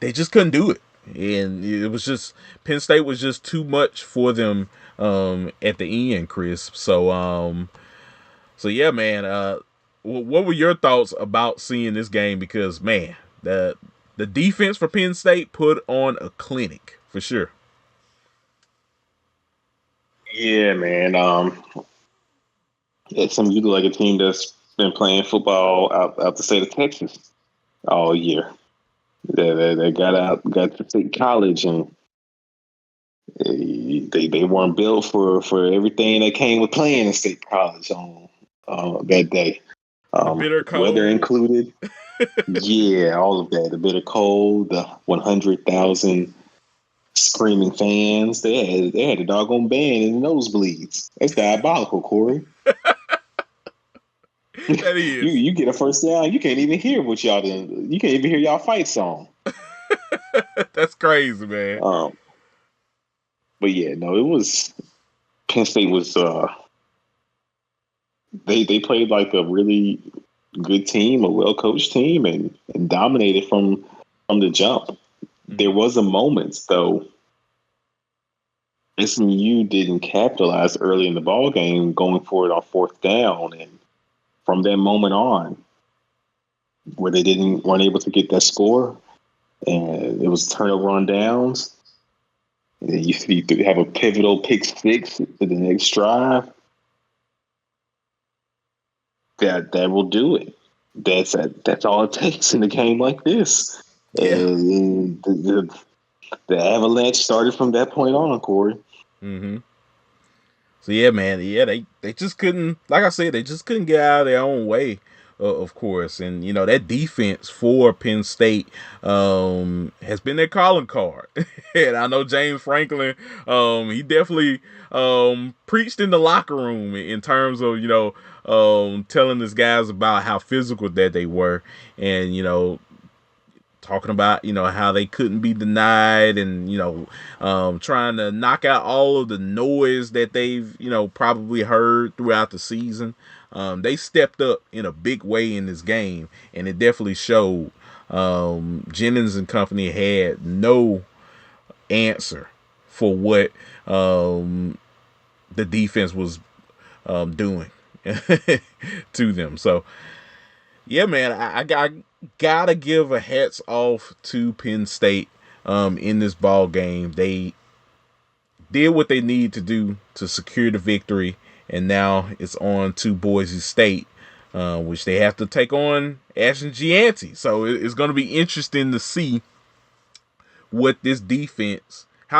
they just couldn't do it. And it was just Penn State was just too much for them at the end, Chris. So yeah, man. What were your thoughts about seeing this game? Because man, the defense for Penn State put on a clinic for sure. Yeah, man. SMU look like a team that's been playing football out the state of Texas all year. They got to state college, and they weren't built for everything that came with playing in state college on that day. The bitter cold, weather included. Yeah, all of that. The bitter cold, the 100,000 screaming fans. They had a doggone band in the nosebleeds. That's diabolical, Kory. That is. You get a first down, you can't even hear what y'all doing. You can't even hear y'all fight song. That's crazy, man. But yeah, no, it was Penn State was they played like a really good team, a well coached team, and dominated from the jump. There was a moment though. SMU didn't capitalize early in the ball game, going for it on fourth down, and from that moment on, where they weren't able to get that score, and it was turnover on downs. And you have a pivotal pick six to the next drive. That will do it. That's all it takes in a game like this. Yeah. And the avalanche started from that point on, Kory. Mm-hmm. So yeah, man, yeah, they just couldn't, like I said, they just couldn't get out of their own way, of course. And you know that defense for Penn State has been their calling card. And I know James Franklin, he definitely preached in the locker room in terms of telling his guys about how physical that they were, and talking about how they couldn't be denied, and trying to knock out all of the noise that they've probably heard throughout the season. They stepped up in a big way in this game, and it definitely showed. Jennings and company had no answer for what the defense was doing to them. So yeah, man, I gotta give a hats off to Penn State in this ball game. They did what they need to do to secure the victory, and now it's on to Boise State, which they have to take on Ashton Gianti. So it's going to be interesting to see how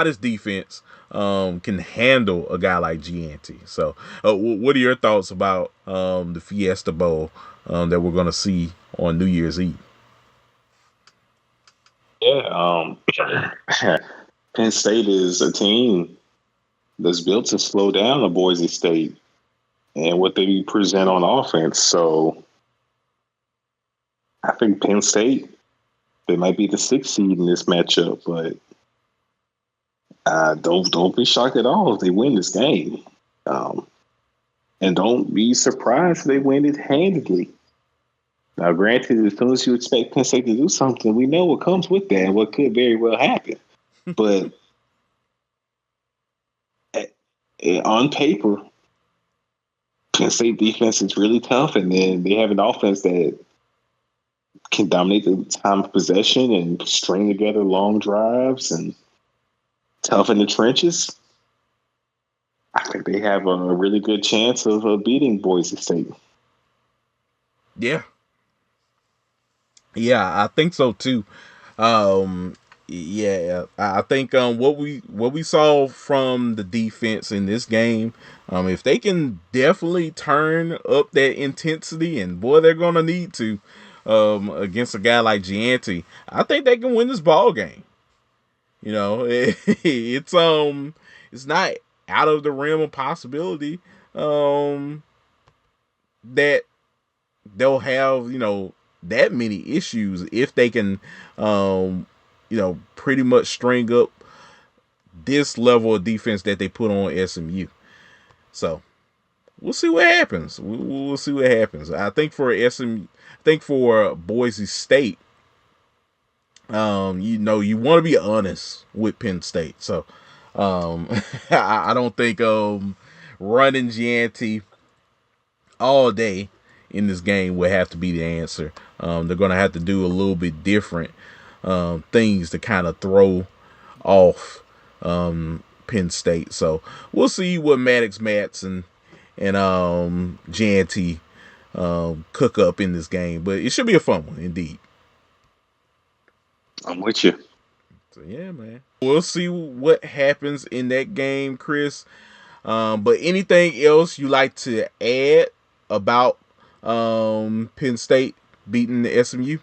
this defense can handle a guy like Gianti. So what are your thoughts about the Fiesta Bowl that we're going to see on New Year's Eve? Yeah, Penn State is a team that's built to slow down the Boise State and what they present on offense. So I think Penn State, they might be the 6th seed in this matchup, but don't be shocked at all if they win this game. And don't be surprised if they win it handedly. Now, granted, as soon as you expect Penn State to do something, we know what comes with that and what could very well happen. But on paper, Penn State defense is really tough, and then they have an offense that can dominate the time of possession and string together long drives and tough in the trenches. I think they have a really good chance of beating Boise State. Yeah, I think so too. Yeah, I think what we saw from the defense in this game, if they can definitely turn up that intensity, and boy, they're gonna need to against a guy like Gianti, I think they can win this ball game. It's not out of the realm of possibility that they'll have that many issues if they can pretty much string up this level of defense that they put on SMU. So we'll see what happens. We'll see what happens. I think for Boise State, you want to be honest with Penn State. So I don't think running Gianti all day in this game would have to be the answer. They're going to have to do a little bit different things to kind of throw off Penn State. So we'll see what Maddox Mats and Gianti cook up in this game. But it should be a fun one, indeed. I'm with you. So yeah, man. We'll see what happens in that game, Chris. But anything else you like to add about Penn State beating the SMU?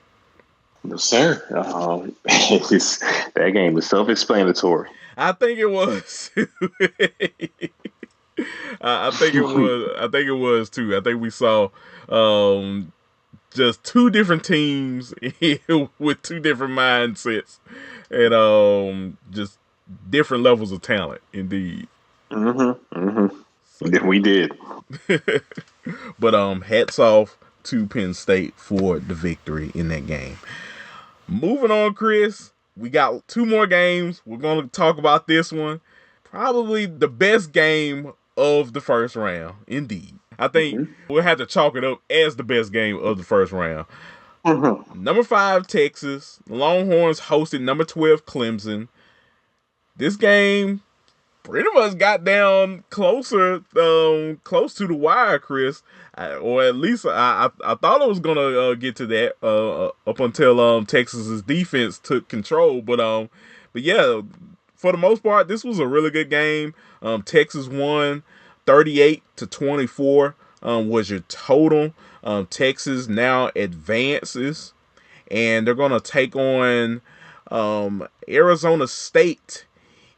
No, sir. That game was self-explanatory. I think it was. I think it was too. I think we saw just two different teams with two different mindsets and just different levels of talent, indeed. Yeah, we did. But hats off to Penn State for the victory in that game. Moving on, Chris, we got two more games. We're going to talk about this one. Probably the best game of the first round, indeed. I think we'll have to chalk it up as the best game of the first round. Number 5, Texas. The Longhorns hosted number 12, Clemson. This game pretty much got down close to the wire, Chris. Or at least I thought it was gonna get to that up until Texas's defense took control. But yeah, for the most part, this was a really good game. Texas won 38-24. Was your total. Texas now advances, and they're gonna take on Arizona State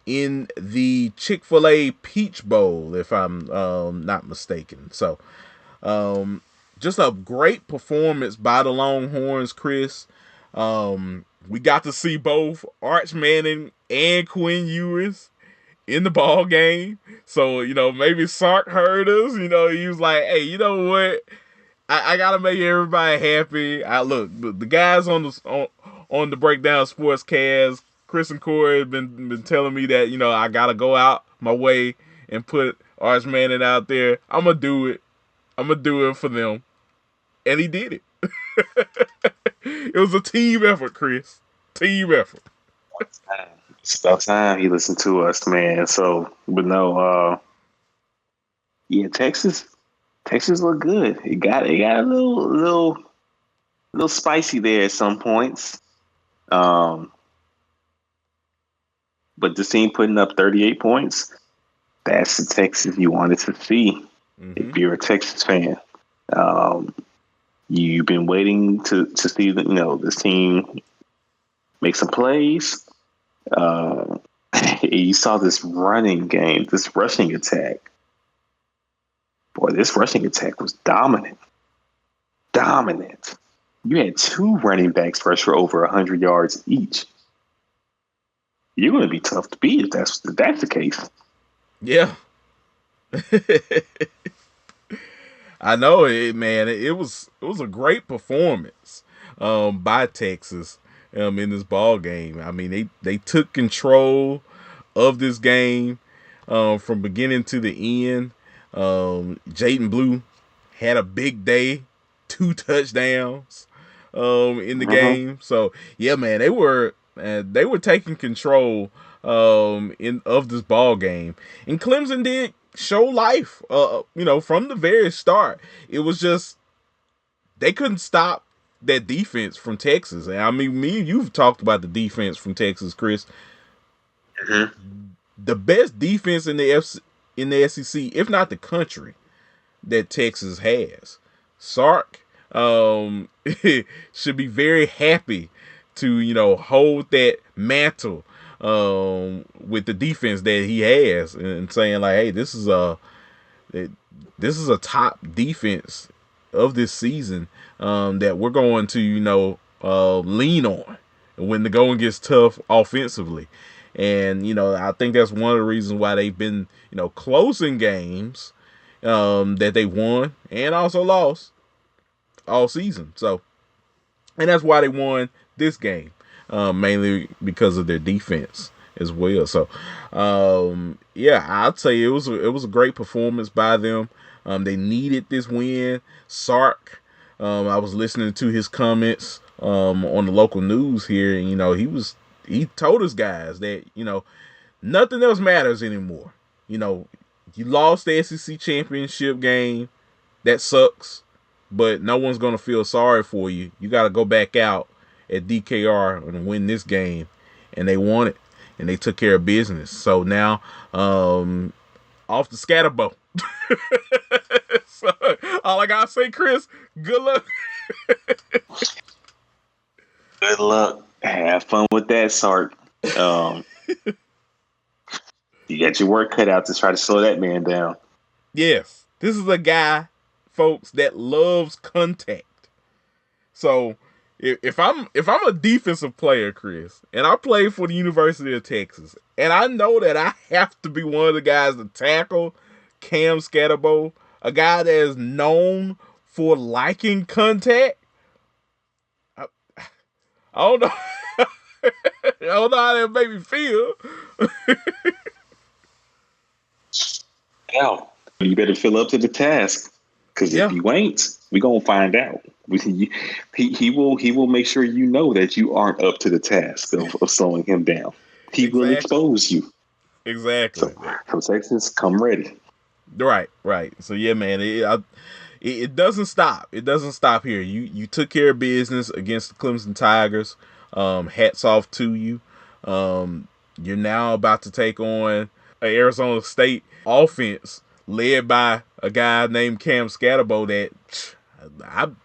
in the Chick-fil-A Peach Bowl, if I'm not mistaken. So, just a great performance by the Longhorns, Chris. We got to see both Arch Manning and Quinn Ewers in the ball game. So, maybe Sark heard us. He was like, hey, you know what? I got to make everybody happy. Look, the guys on the Breakdown Sportscast, Chris and Kory have been telling me that, I got to go out my way and put Arch Manning out there. I'm going to do it. I'm going to do it for them. And he did it. It was a team effort, Chris. Team effort. It's about time he listened to us, man. So, but no, yeah, Texas looked good. It got a little spicy there at some points. But this team putting up 38 points, that's the Texas you wanted to see if you're a Texas fan. You've been waiting to see this team make some plays. You saw this running game, this rushing attack. Boy, this rushing attack was dominant. You had 2 running backs rush for over 100 yards each. You're going to be tough to beat if that's the case. Yeah. I know it, man. It was a great performance by Texas in this ball game. I mean, they took control of this game from beginning to the end. Jaden Blue had a big day, 2 touchdowns in the game. So yeah, man, they were taking control of this ball game, and Clemson did show life. From the very start, it was just they couldn't stop that defense from Texas. And I mean, me and you've talked about the defense from Texas, Chris. The best defense in the SEC, if not the country, that Texas has. Sark should be very happy to hold that mantle with the defense that he has, and saying like, hey, this is a top defense of this season that we're going to lean on when the going gets tough offensively. And, I think that's one of the reasons why they've been, close in games that they won and also lost all season. So, and that's why they won this game, mainly because of their defense as well. So, yeah, I'd say it was a great performance by them. They needed this win. Sark, I was listening to his comments on the local news here, and he told his guys that nothing else matters anymore. You lost the SEC championship game. That sucks, but no one's gonna feel sorry for you. You got to go back out at DKR and win this game, and they won it, and they took care of business. So now, off the scatterbo. So, all I gotta say, Chris, good luck. Good luck. Have fun with that, Sark. You got your work cut out to try to slow that man down. Yes, this is a guy, folks, that loves contact. So if I'm a defensive player, Chris, and I play for the University of Texas, and I know that I have to be one of the guys to tackle Cam Scatterbo, a guy that is known for liking contact, I don't know. I don't know how that made me feel. Hell, you better fill up to the task, because if you ain't, we gonna find out. He will make sure you know that you aren't up to the task of slowing him down. He will expose you. Exactly. So Texas, come ready. Right. So yeah, man, it doesn't stop. It doesn't stop here. You took care of business against the Clemson Tigers. Hats off to you. You're now about to take on an Arizona State offense led by a guy named Cam Scatterbo that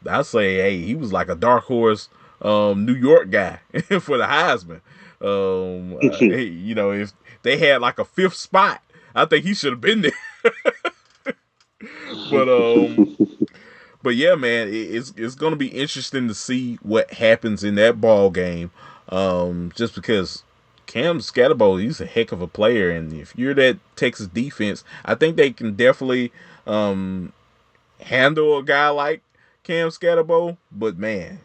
I say, hey, he was like a dark horse New York guy for the Heisman. If they had like a fifth spot, I think he should have been there. But yeah, man, it's going to be interesting to see what happens in that ball game. Just because Cam Scatterbo, he's a heck of a player, and if you're that Texas defense, I think they can definitely handle a guy like Cam Scatterbo. But man,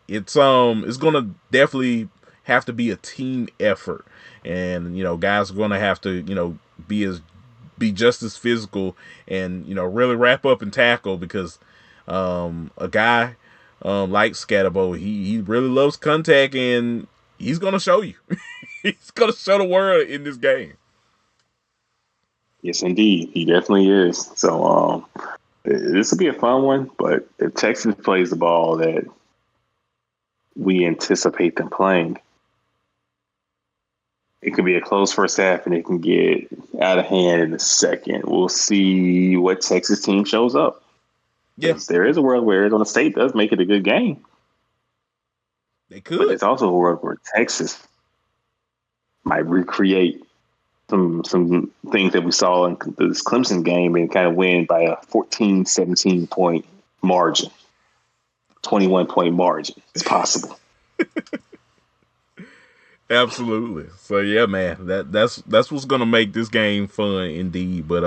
it's gonna definitely have to be a team effort, and guys are gonna have to be just as physical and really wrap up and tackle, because a guy like Scatterbo, he really loves contact, and he's gonna show you. He's gonna show the world in this game. Yes, indeed, he definitely is. So this will be a fun one. But if Texas plays the ball that we anticipate them playing, it could be a close first half, and it can get out of hand in a second. We'll see what Texas team shows up. Yes, there is a world where Arizona State does make it a good game. They could. But there's also a world where Texas might recreate some things that we saw in this Clemson game and kind of win by a 14-17 point margin, 21-point margin. It's possible. Absolutely. So yeah, man, that's what's gonna make this game fun indeed. But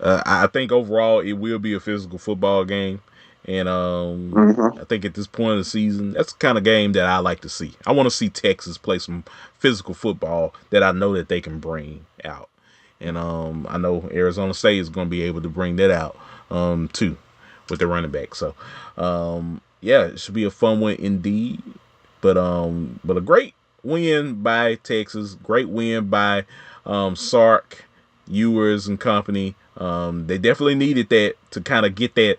I think overall it will be a physical football game, and I think at this point of the season, that's the kind of game that I like to see. I want to see Texas play some physical football that I know that they can bring out, and I know Arizona State is going to be able to bring that out too with their running back. So yeah, it should be a fun one indeed. But a great win by Texas, great win by Sark, Ewers and company. They definitely needed that to kind of get that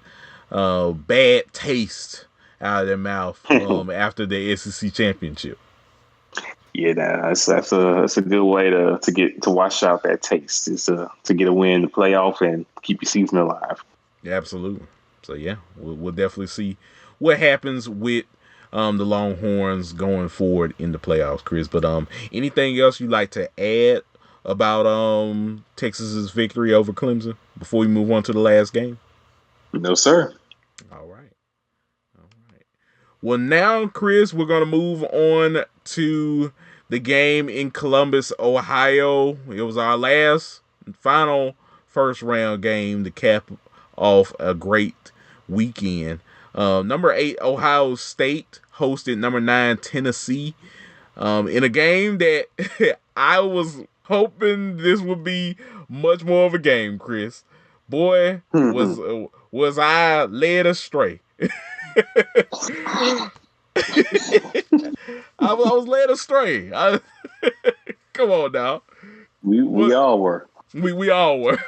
bad taste out of their mouth after the SEC championship. Yeah, that's a good way to get to wash out that taste, is to get a win in the playoff and keep your season alive. Absolutely. So yeah, we'll definitely see what happens with the Longhorns going forward in the playoffs, Chris. But anything else you'd like to add about Texas's victory over Clemson before we move on to the last game? No, sir. All right. Well, now, Chris, we're going to move on to the game in Columbus, Ohio. It was our last and final first round game to cap off a great weekend. Number 8, Ohio State hosted number 9, Tennessee, in a game that I was hoping this would be much more of a game, Chris. Boy, was I led astray. I was led astray. Come on now. We all were. We all were.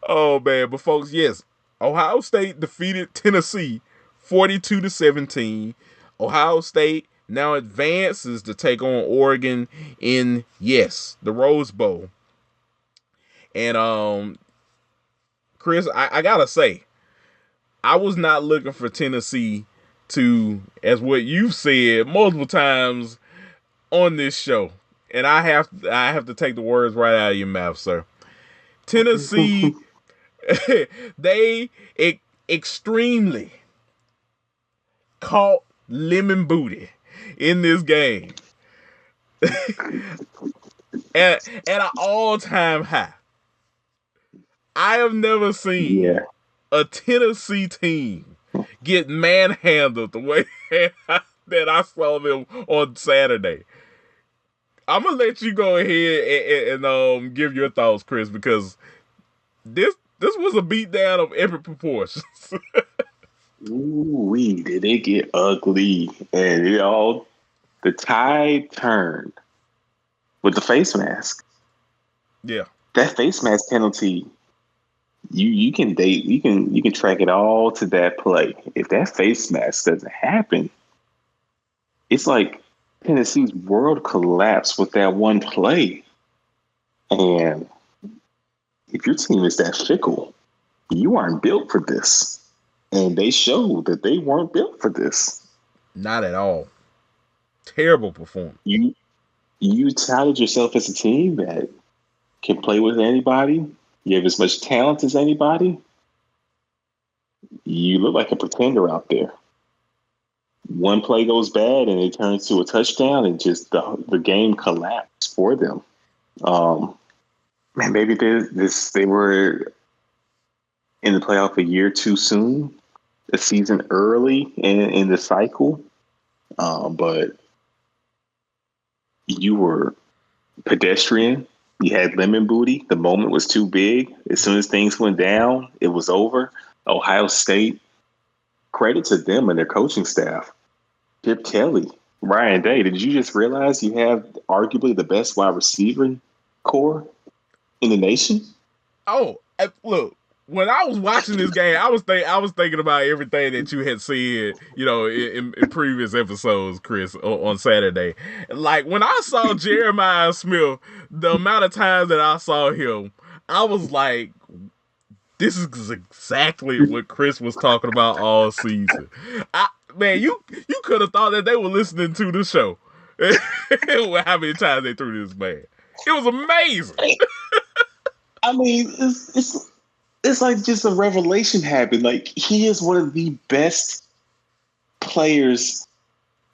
Oh man, but folks, yes, Ohio State defeated Tennessee 42-17. Ohio State now advances to take on Oregon in, yes, the Rose Bowl. And Chris, I gotta say, I was not looking for Tennessee to, as what you've said multiple times on this show, and I have to take the words right out of your mouth, sir. Tennessee, they extremely caught lemon booty in this game at an all-time high. I have never seen a Tennessee team get manhandled the way that I saw them on Saturday. I'm gonna let you go ahead and give your thoughts, Chris, because this was a beatdown of epic proportions. Ooh, did it get ugly? And the tide turned with the face mask. Yeah, that face mask penalty. You can track it all to that play. If that face mask doesn't happen, it's like Tennessee's world collapsed with that one play. And if your team is that fickle, you aren't built for this. And they showed that they weren't built for this. Not at all. Terrible performance. You touted yourself as a team that can play with anybody. You have as much talent as anybody. You look like a pretender out there. One play goes bad and it turns to a touchdown, and just the game collapsed for them. Man, maybe they were in the playoff a year too soon, a season early in the cycle. But you were pedestrian. You had lemon booty. The moment was too big. As soon as things went down, it was over. Ohio State, credit to them and their coaching staff. Chip Kelly, Ryan Day. Did you just realize you have arguably the best wide receiver core in the nation? Oh, look. When I was watching this game, I was thinking about everything that you had said, in previous episodes, Chris, on Saturday. Like, when I saw Jeremiah Smith, the amount of times that I saw him, I was like, this is exactly what Chris was talking about all season. Man, you could have thought that they were listening to the show. How many times they threw this man. It was amazing. I mean, it's like just a revelation happened. Like, he is one of the best players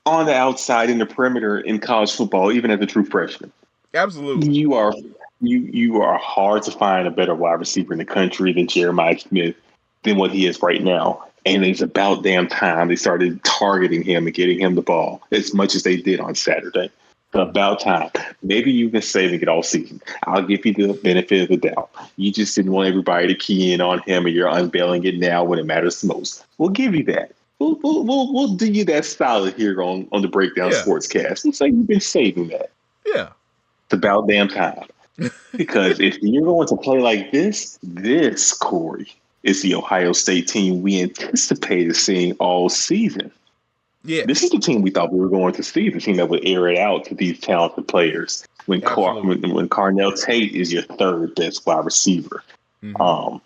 on the outside in the perimeter in college football, even as a true freshman. Absolutely. You are hard to find a better wide receiver in the country than Jeremiah Smith than what he is right now. And it's about damn time they started targeting him and getting him the ball as much as they did on Saturday. About time. Maybe you've been saving it all season. I'll give you the benefit of the doubt. You just didn't want everybody to key in on him, and you're unveiling it now when it matters the most. We'll give you that. We'll do you that solid here on the Breakdown Sportscast. We'll say you've been saving that. Yeah. It's about damn time. Because if you're going to play like this, Kory, is the Ohio State team we anticipated seeing all season. Yeah. This is the team we thought we were going to see, the team that would air it out to these talented players when Carnell Tate is your third best wide receiver. Mm-hmm.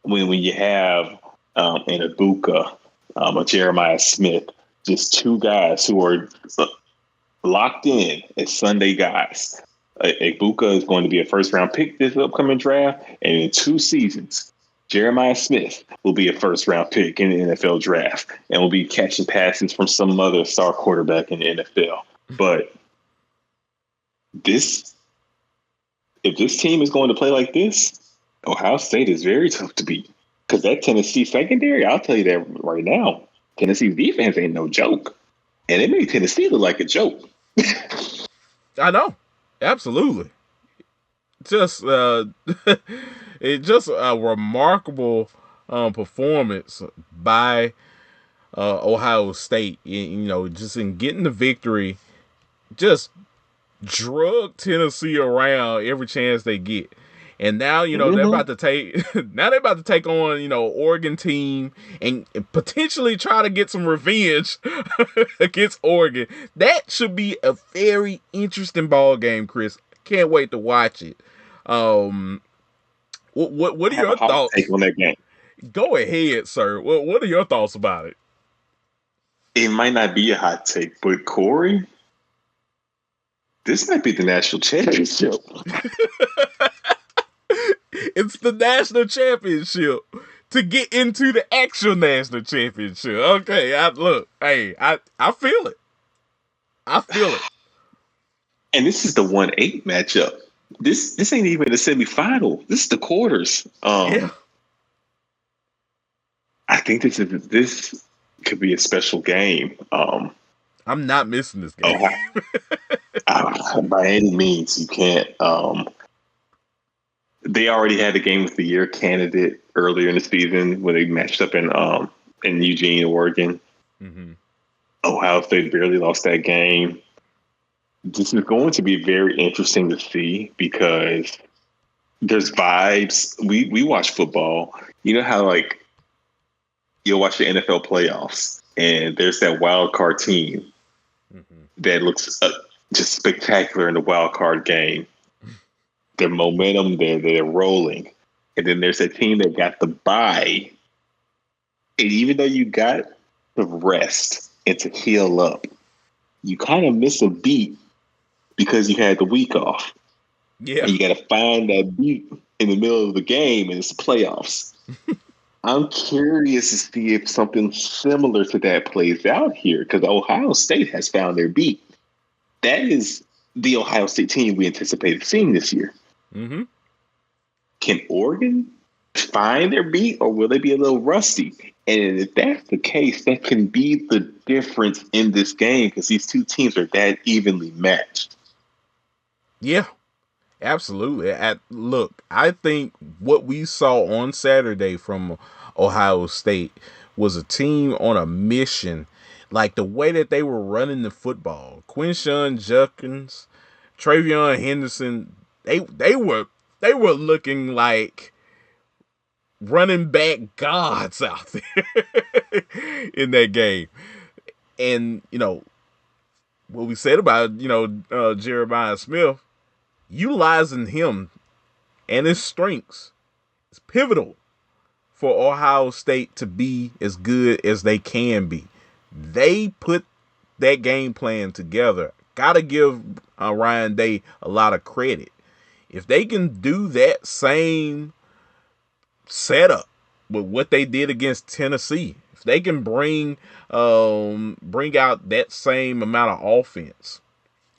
When you have an Ibuka, a Jeremiah Smith, just two guys who are locked in as Sunday guys. Ibuka is going to be a first-round pick this upcoming draft, and in 2 seasons, Jeremiah Smith will be a first-round pick in the NFL draft and will be catching passes from some other star quarterback in the NFL. But if this team is going to play like this, Ohio State is very tough to beat. Because that Tennessee secondary, I'll tell you that right now, Tennessee's defense ain't no joke. And it made Tennessee look like a joke. I know. Absolutely. Just it's just a remarkable performance by Ohio State. Just in getting the victory, just drug Tennessee around every chance they get. And now, they're about to take on, Oregon team and potentially try to get some revenge against Oregon. That should be a very interesting ball game, Chris. Can't wait to watch it. What are your thoughts? Take on that game. Go ahead, sir. What are your thoughts about it? It might not be a hot take, but Kory, this might be the national championship. It's the national championship to get into the actual national championship. Okay, I feel it. I feel it. And this is the 1-8 matchup. This ain't even the semifinal. This is the quarters. Yeah. I think this could be a special game. I'm not missing this game. By any means, you can't. They already had the game of the year candidate earlier in the season when they matched up in Eugene, Oregon. Mm-hmm. Ohio State barely lost that game. This is going to be very interesting to see because there's vibes. We watch football. You know how you'll watch the NFL playoffs and there's that wild card team that looks just spectacular in the wild card game. Their momentum, they're rolling. And then there's a team that got the bye. And even though you got to rest and to heal up, you kind of miss a beat because you had the week off. Yeah. And you got to find that beat in the middle of the game, and it's the playoffs. I'm curious to see if something similar to that plays out here because Ohio State has found their beat. That is the Ohio State team we anticipated seeing this year. Mm-hmm. Can Oregon find their beat, or will they be a little rusty? And if that's the case, that can be the difference in this game because these two teams are that evenly matched. Yeah, absolutely. Look, I think what we saw on Saturday from Ohio State was a team on a mission. Like the way that they were running the football. Quinshawn Judkins, Travion Henderson, they were looking like running back gods out there in that game. And, what we said about, Jeremiah Smith, utilizing him and his strengths is pivotal for Ohio State to be as good as they can be. They put that game plan together. Got to give Ryan Day a lot of credit. If they can do that same setup with what they did against Tennessee, if they can bring out that same amount of offense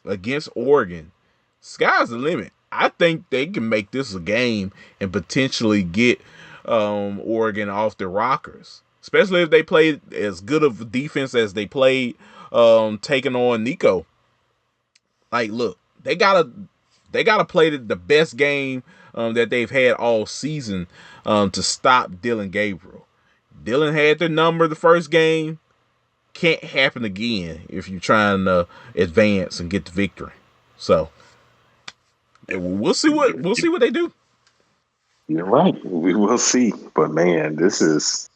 against Oregon, sky's the limit. I think they can make this a game and potentially get Oregon off their rockers, especially if they play as good of a defense as they played taking on Nico. Like, look, they gotta play the best game that they've had all season to stop Dylan Gabriel. Dylan had their number the first game. Can't happen again if you're trying to advance and get the victory. So we'll see what they do. You're right. We will see. But man, this is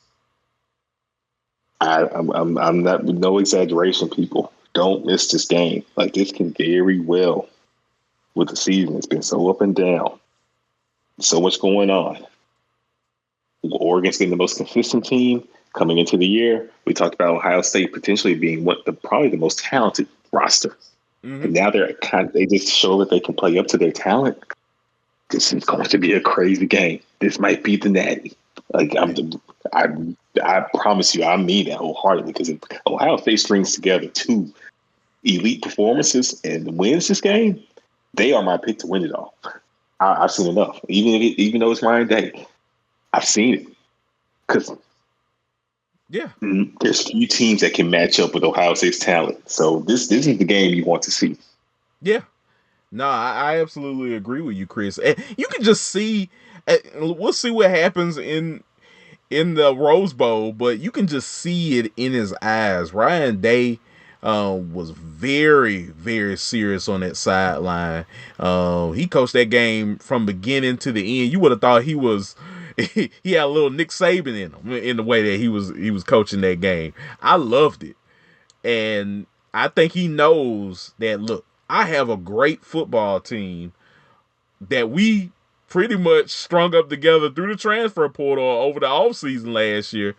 I'm not, no exaggeration, people. Don't miss this game. Like, this can very well, with the season, it's been so up and down. So much going on. Oregon's getting the most consistent team coming into the year. We talked about Ohio State potentially being probably the most talented roster. Mm-hmm. And now they just show that they can play up to their talent. This is going to be a crazy game. This might be the natty. Like I, I promise you, I mean that wholeheartedly. Because if Ohio State strings together two elite performances and wins this game, they are my pick to win it all. I've seen enough. Even though it's Ryan Day, I've seen it. Because there's few teams that can match up with Ohio State's talent. So this is the game you want to see. Yeah. No, I absolutely agree with you, Chris. And you can just see. We'll see what happens in the Rose Bowl, but you can just see it in his eyes. Ryan Day was very, very serious on that sideline. He coached that game from beginning to the end. You would have thought he was he had a little Nick Saban in him in the way that he was coaching that game. I loved it, and I think he knows that. Look, I have a great football team that we pretty much strung up together through the transfer portal over the offseason last year.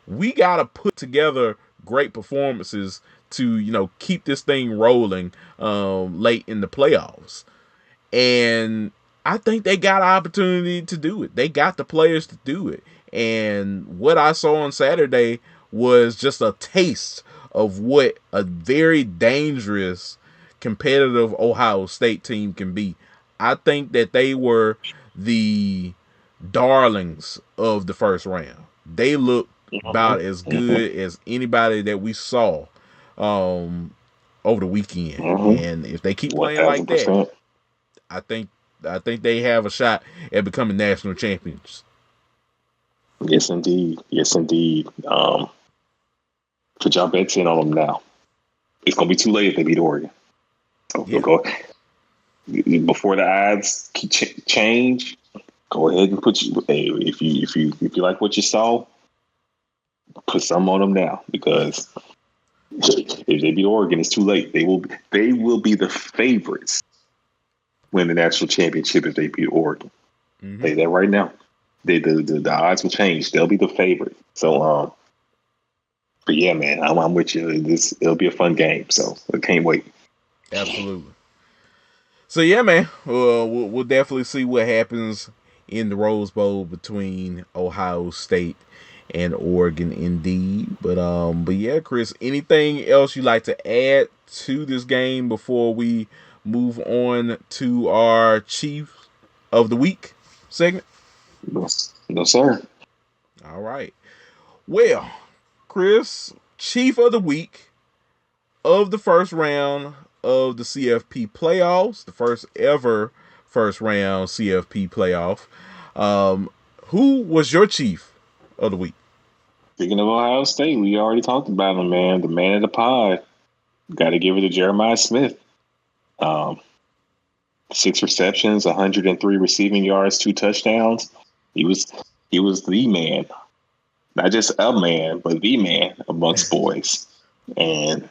We got to put together great performances to, keep this thing rolling late in the playoffs. And I think they got an opportunity to do it. They got the players to do it. And what I saw on Saturday was just a taste of what a very dangerous, competitive Ohio State team can be. I think that they were the darlings of the first round. They looked about as good as anybody that we saw over the weekend. And if they keep playing like that, I think they have a shot at becoming national champions. Yes, indeed. Yes, indeed. Put y'all bets in on them now. It's gonna be too late if they beat Oregon. So go before the odds change. Go ahead and if you like what you saw, put some on them now, because if they beat Oregon, it's too late. They will be the favorites win the national championship if they beat Oregon. Say that right now. The odds will change. They'll be the favorite. So but yeah, man, I'm with you. It'll be a fun game. So I can't wait. Absolutely. So yeah, man, we'll definitely see what happens in the Rose Bowl between Ohio State and Oregon, indeed. But yeah, Chris, anything else you'd like to add to this game before we move on to our Chief of the Week segment? No, sir. All right. Well, Chris, Chief of the Week of the first round of the CFP playoffs, the first ever first round CFP playoff. Who was your Chief of the Week? Speaking of Ohio State, we already talked about him, man. The man of the pod. Got to give it to Jeremiah Smith. 6 receptions, 103 receiving yards, 2 touchdowns. He was the man, not just a man, but the man amongst boys, and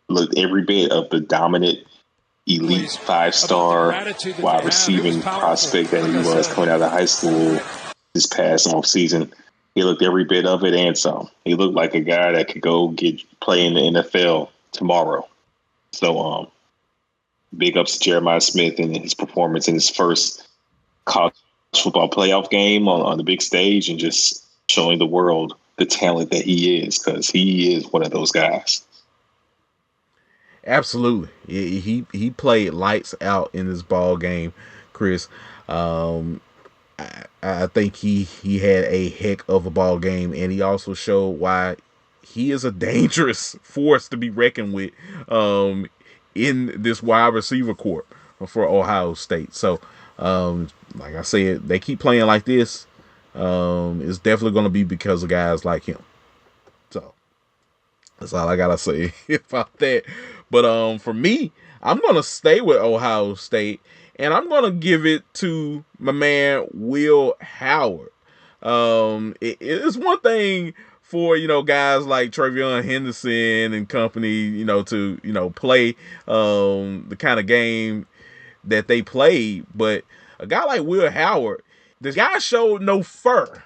looked every bit of the dominant, elite 5-star wide receiving prospect that he was coming out of high school this past offseason. He looked every bit of it and some. He looked like a guy that could go play in the NFL tomorrow. So, big ups to Jeremiah Smith and his performance in his first college football playoff game on the big stage, and just showing the world the talent that he is, because he is one of those guys. Absolutely. He played lights out in this ball game, Chris. I think he had a heck of a ball game, and he also showed why he is a dangerous force to be reckoned with in this wide receiver corps for Ohio State. So, like I said, they keep playing like this. It's definitely going to be because of guys like him. So that's all I gotta say about that. But for me, I'm gonna stay with Ohio State, and I'm gonna give it to my man Will Howard. It's one thing for guys like Travion Henderson and company, to play the kind of game that they played, but a guy like Will Howard, this guy showed no fur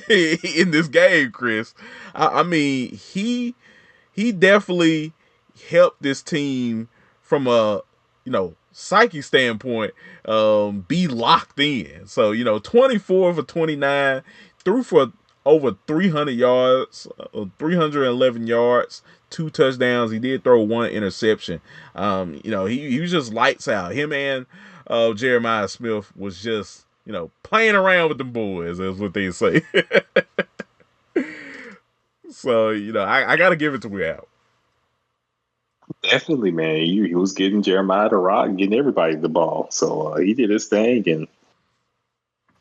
in this game, Chris. I mean, he definitely helped this team from a psyche standpoint be locked in. So 24 for 29, threw for over 300 yards, 311 yards, 2 touchdowns. He did throw 1 interception. He was just lights out. Him and Jeremiah Smith was just, playing around with them boys, is what they say. So, I got to give it to Will. Definitely, man. He was getting Jeremiah the rock and getting everybody the ball. So he did his thing. And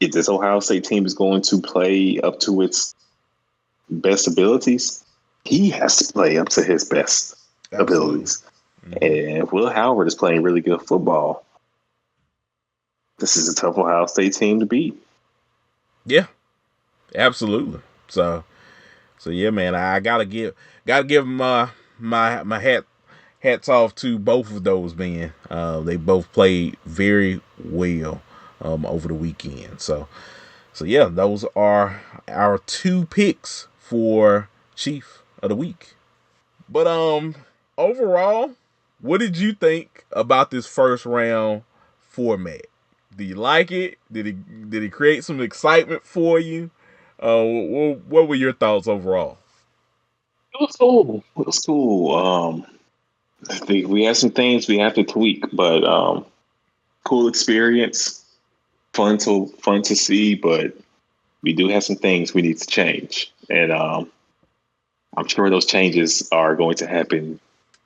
if this Ohio State team is going to play up to its best abilities, he has to play up to his best abilities. Mm-hmm. And Will Howard is playing really good football. This is a tough Ohio State team to beat. Yeah, absolutely. So yeah, man, I gotta give my hats off to both of those men. They both played very well over the weekend. So yeah, those are our 2 picks for Chief of the Week. But overall, what did you think about this first round format? Do you like it? Did it create some excitement for you? What were your thoughts overall? It was cool. It was cool. I think we have some things we have to tweak, but cool experience, fun to see. But we do have some things we need to change, and I'm sure those changes are going to happen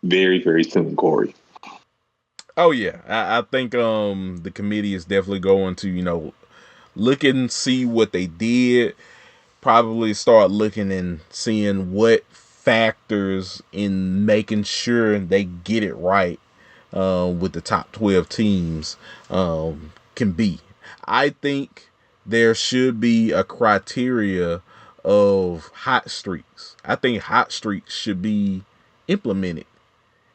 very, very soon, Kory. Oh yeah, I think the committee is definitely going to look and see what they did. Probably start looking and seeing what factors in making sure they get it right with the top 12 teams can be. I think there should be a criteria of hot streaks. I think hot streaks should be implemented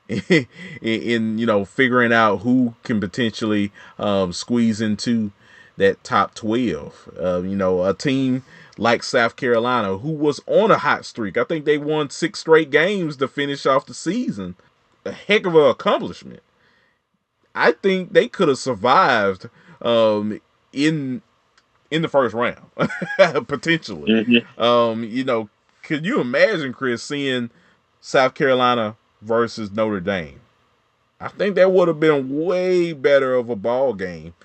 in figuring out who can potentially squeeze into that top 12. A team like South Carolina, who was on a hot streak. I think they won 6 straight games to finish off the season. A heck of an accomplishment. I think they could have survived in the first round, potentially. Mm-hmm. Could you imagine, Chris, seeing South Carolina versus Notre Dame? I think that would have been way better of a ball game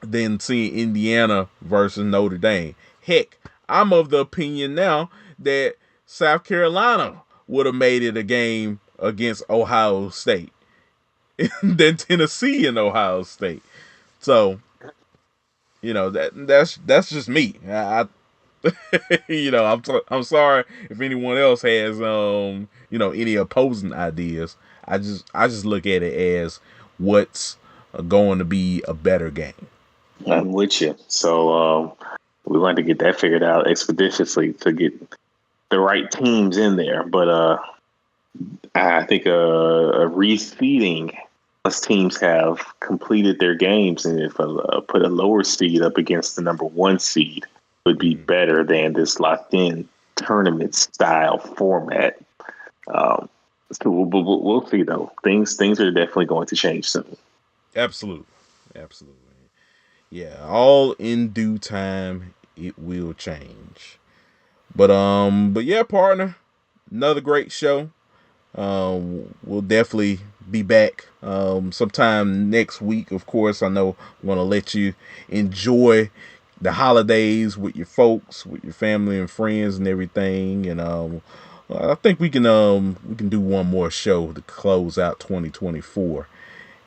than seeing Indiana versus Notre Dame. Heck, I'm of the opinion now that South Carolina would have made it a game against Ohio State than Tennessee and Ohio State. So, that's just me. I'm sorry if anyone else has any opposing ideas. I just look at it as what's going to be a better game. I'm with you. So we want to get that figured out expeditiously to get the right teams in there. But I think a reseeding, us teams have completed their games, and if put a lower seed up against the number 1 seed would be better than this locked-in tournament style format. So we'll see though. Things are definitely going to change soon. Absolutely. Yeah, all in due time, it will change. But yeah, partner, another great show. We'll definitely be back sometime next week. Of course, I know I'm gonna let you enjoy the holidays with your folks, with your family and friends and everything. And I think we can do one more show to close out 2024.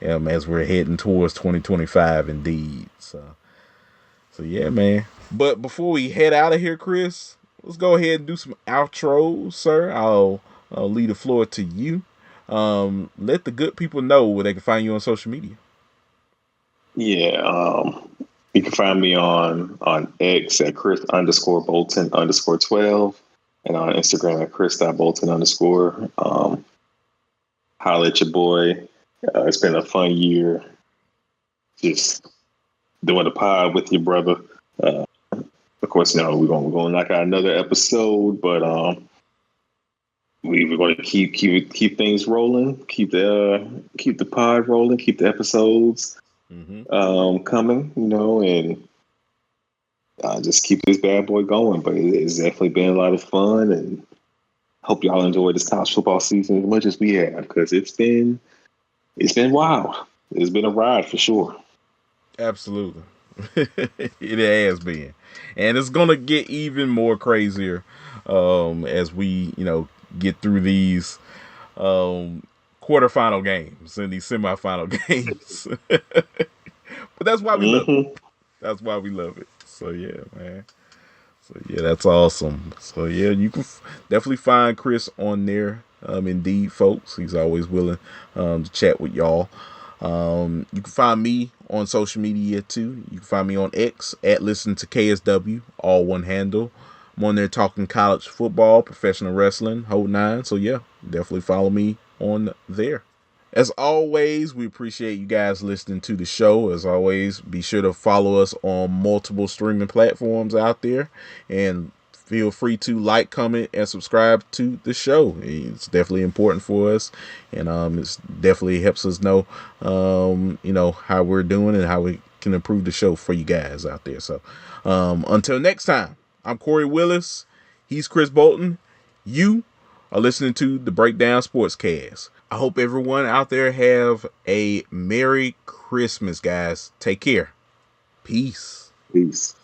As we're heading towards 2025 indeed. So yeah, man. But before we head out of here, Chris, let's go ahead and do some outros, sir. I'll leave the floor to you. Let the good people know where they can find you on social media. Yeah, you can find me on X at Chris_Bolton_12 and on Instagram at Chris.Bolton_. Holla at your boy. It's been a fun year. Just doing the pod with your brother. Of course, we're gonna knock out another episode, but we're going to keep things rolling, keep the pod rolling, keep the episodes coming, and just keep this bad boy going. But it's definitely been a lot of fun, and hope y'all enjoy this college football season as much as we have, because it's been wild. It's been a ride for sure. Absolutely. It has been. And it's going to get even more crazier as we, get through these quarterfinal games and these semifinal games. But that's why we love it. That's why we love it. So, yeah, man. So, yeah, that's awesome. So, yeah, you can definitely find Chris on there. Indeed, folks. He's always willing to chat with y'all. You can find me on social media too. You can find me on X at Listen to KSW, all one handle. I'm on there talking college football, professional wrestling, whole nine. So yeah, definitely follow me on there. As always, we appreciate you guys listening to the show. As always, be sure to follow us on multiple streaming platforms out there, and feel free to like, comment, and subscribe to the show. It's definitely important for us, and it definitely helps us know, how we're doing and how we can improve the show for you guys out there. So, until next time, I'm Kory Willis. He's Chris Bolton. You are listening to the Breakdown Sportscast. I hope everyone out there have a Merry Christmas, guys. Take care. Peace. Peace.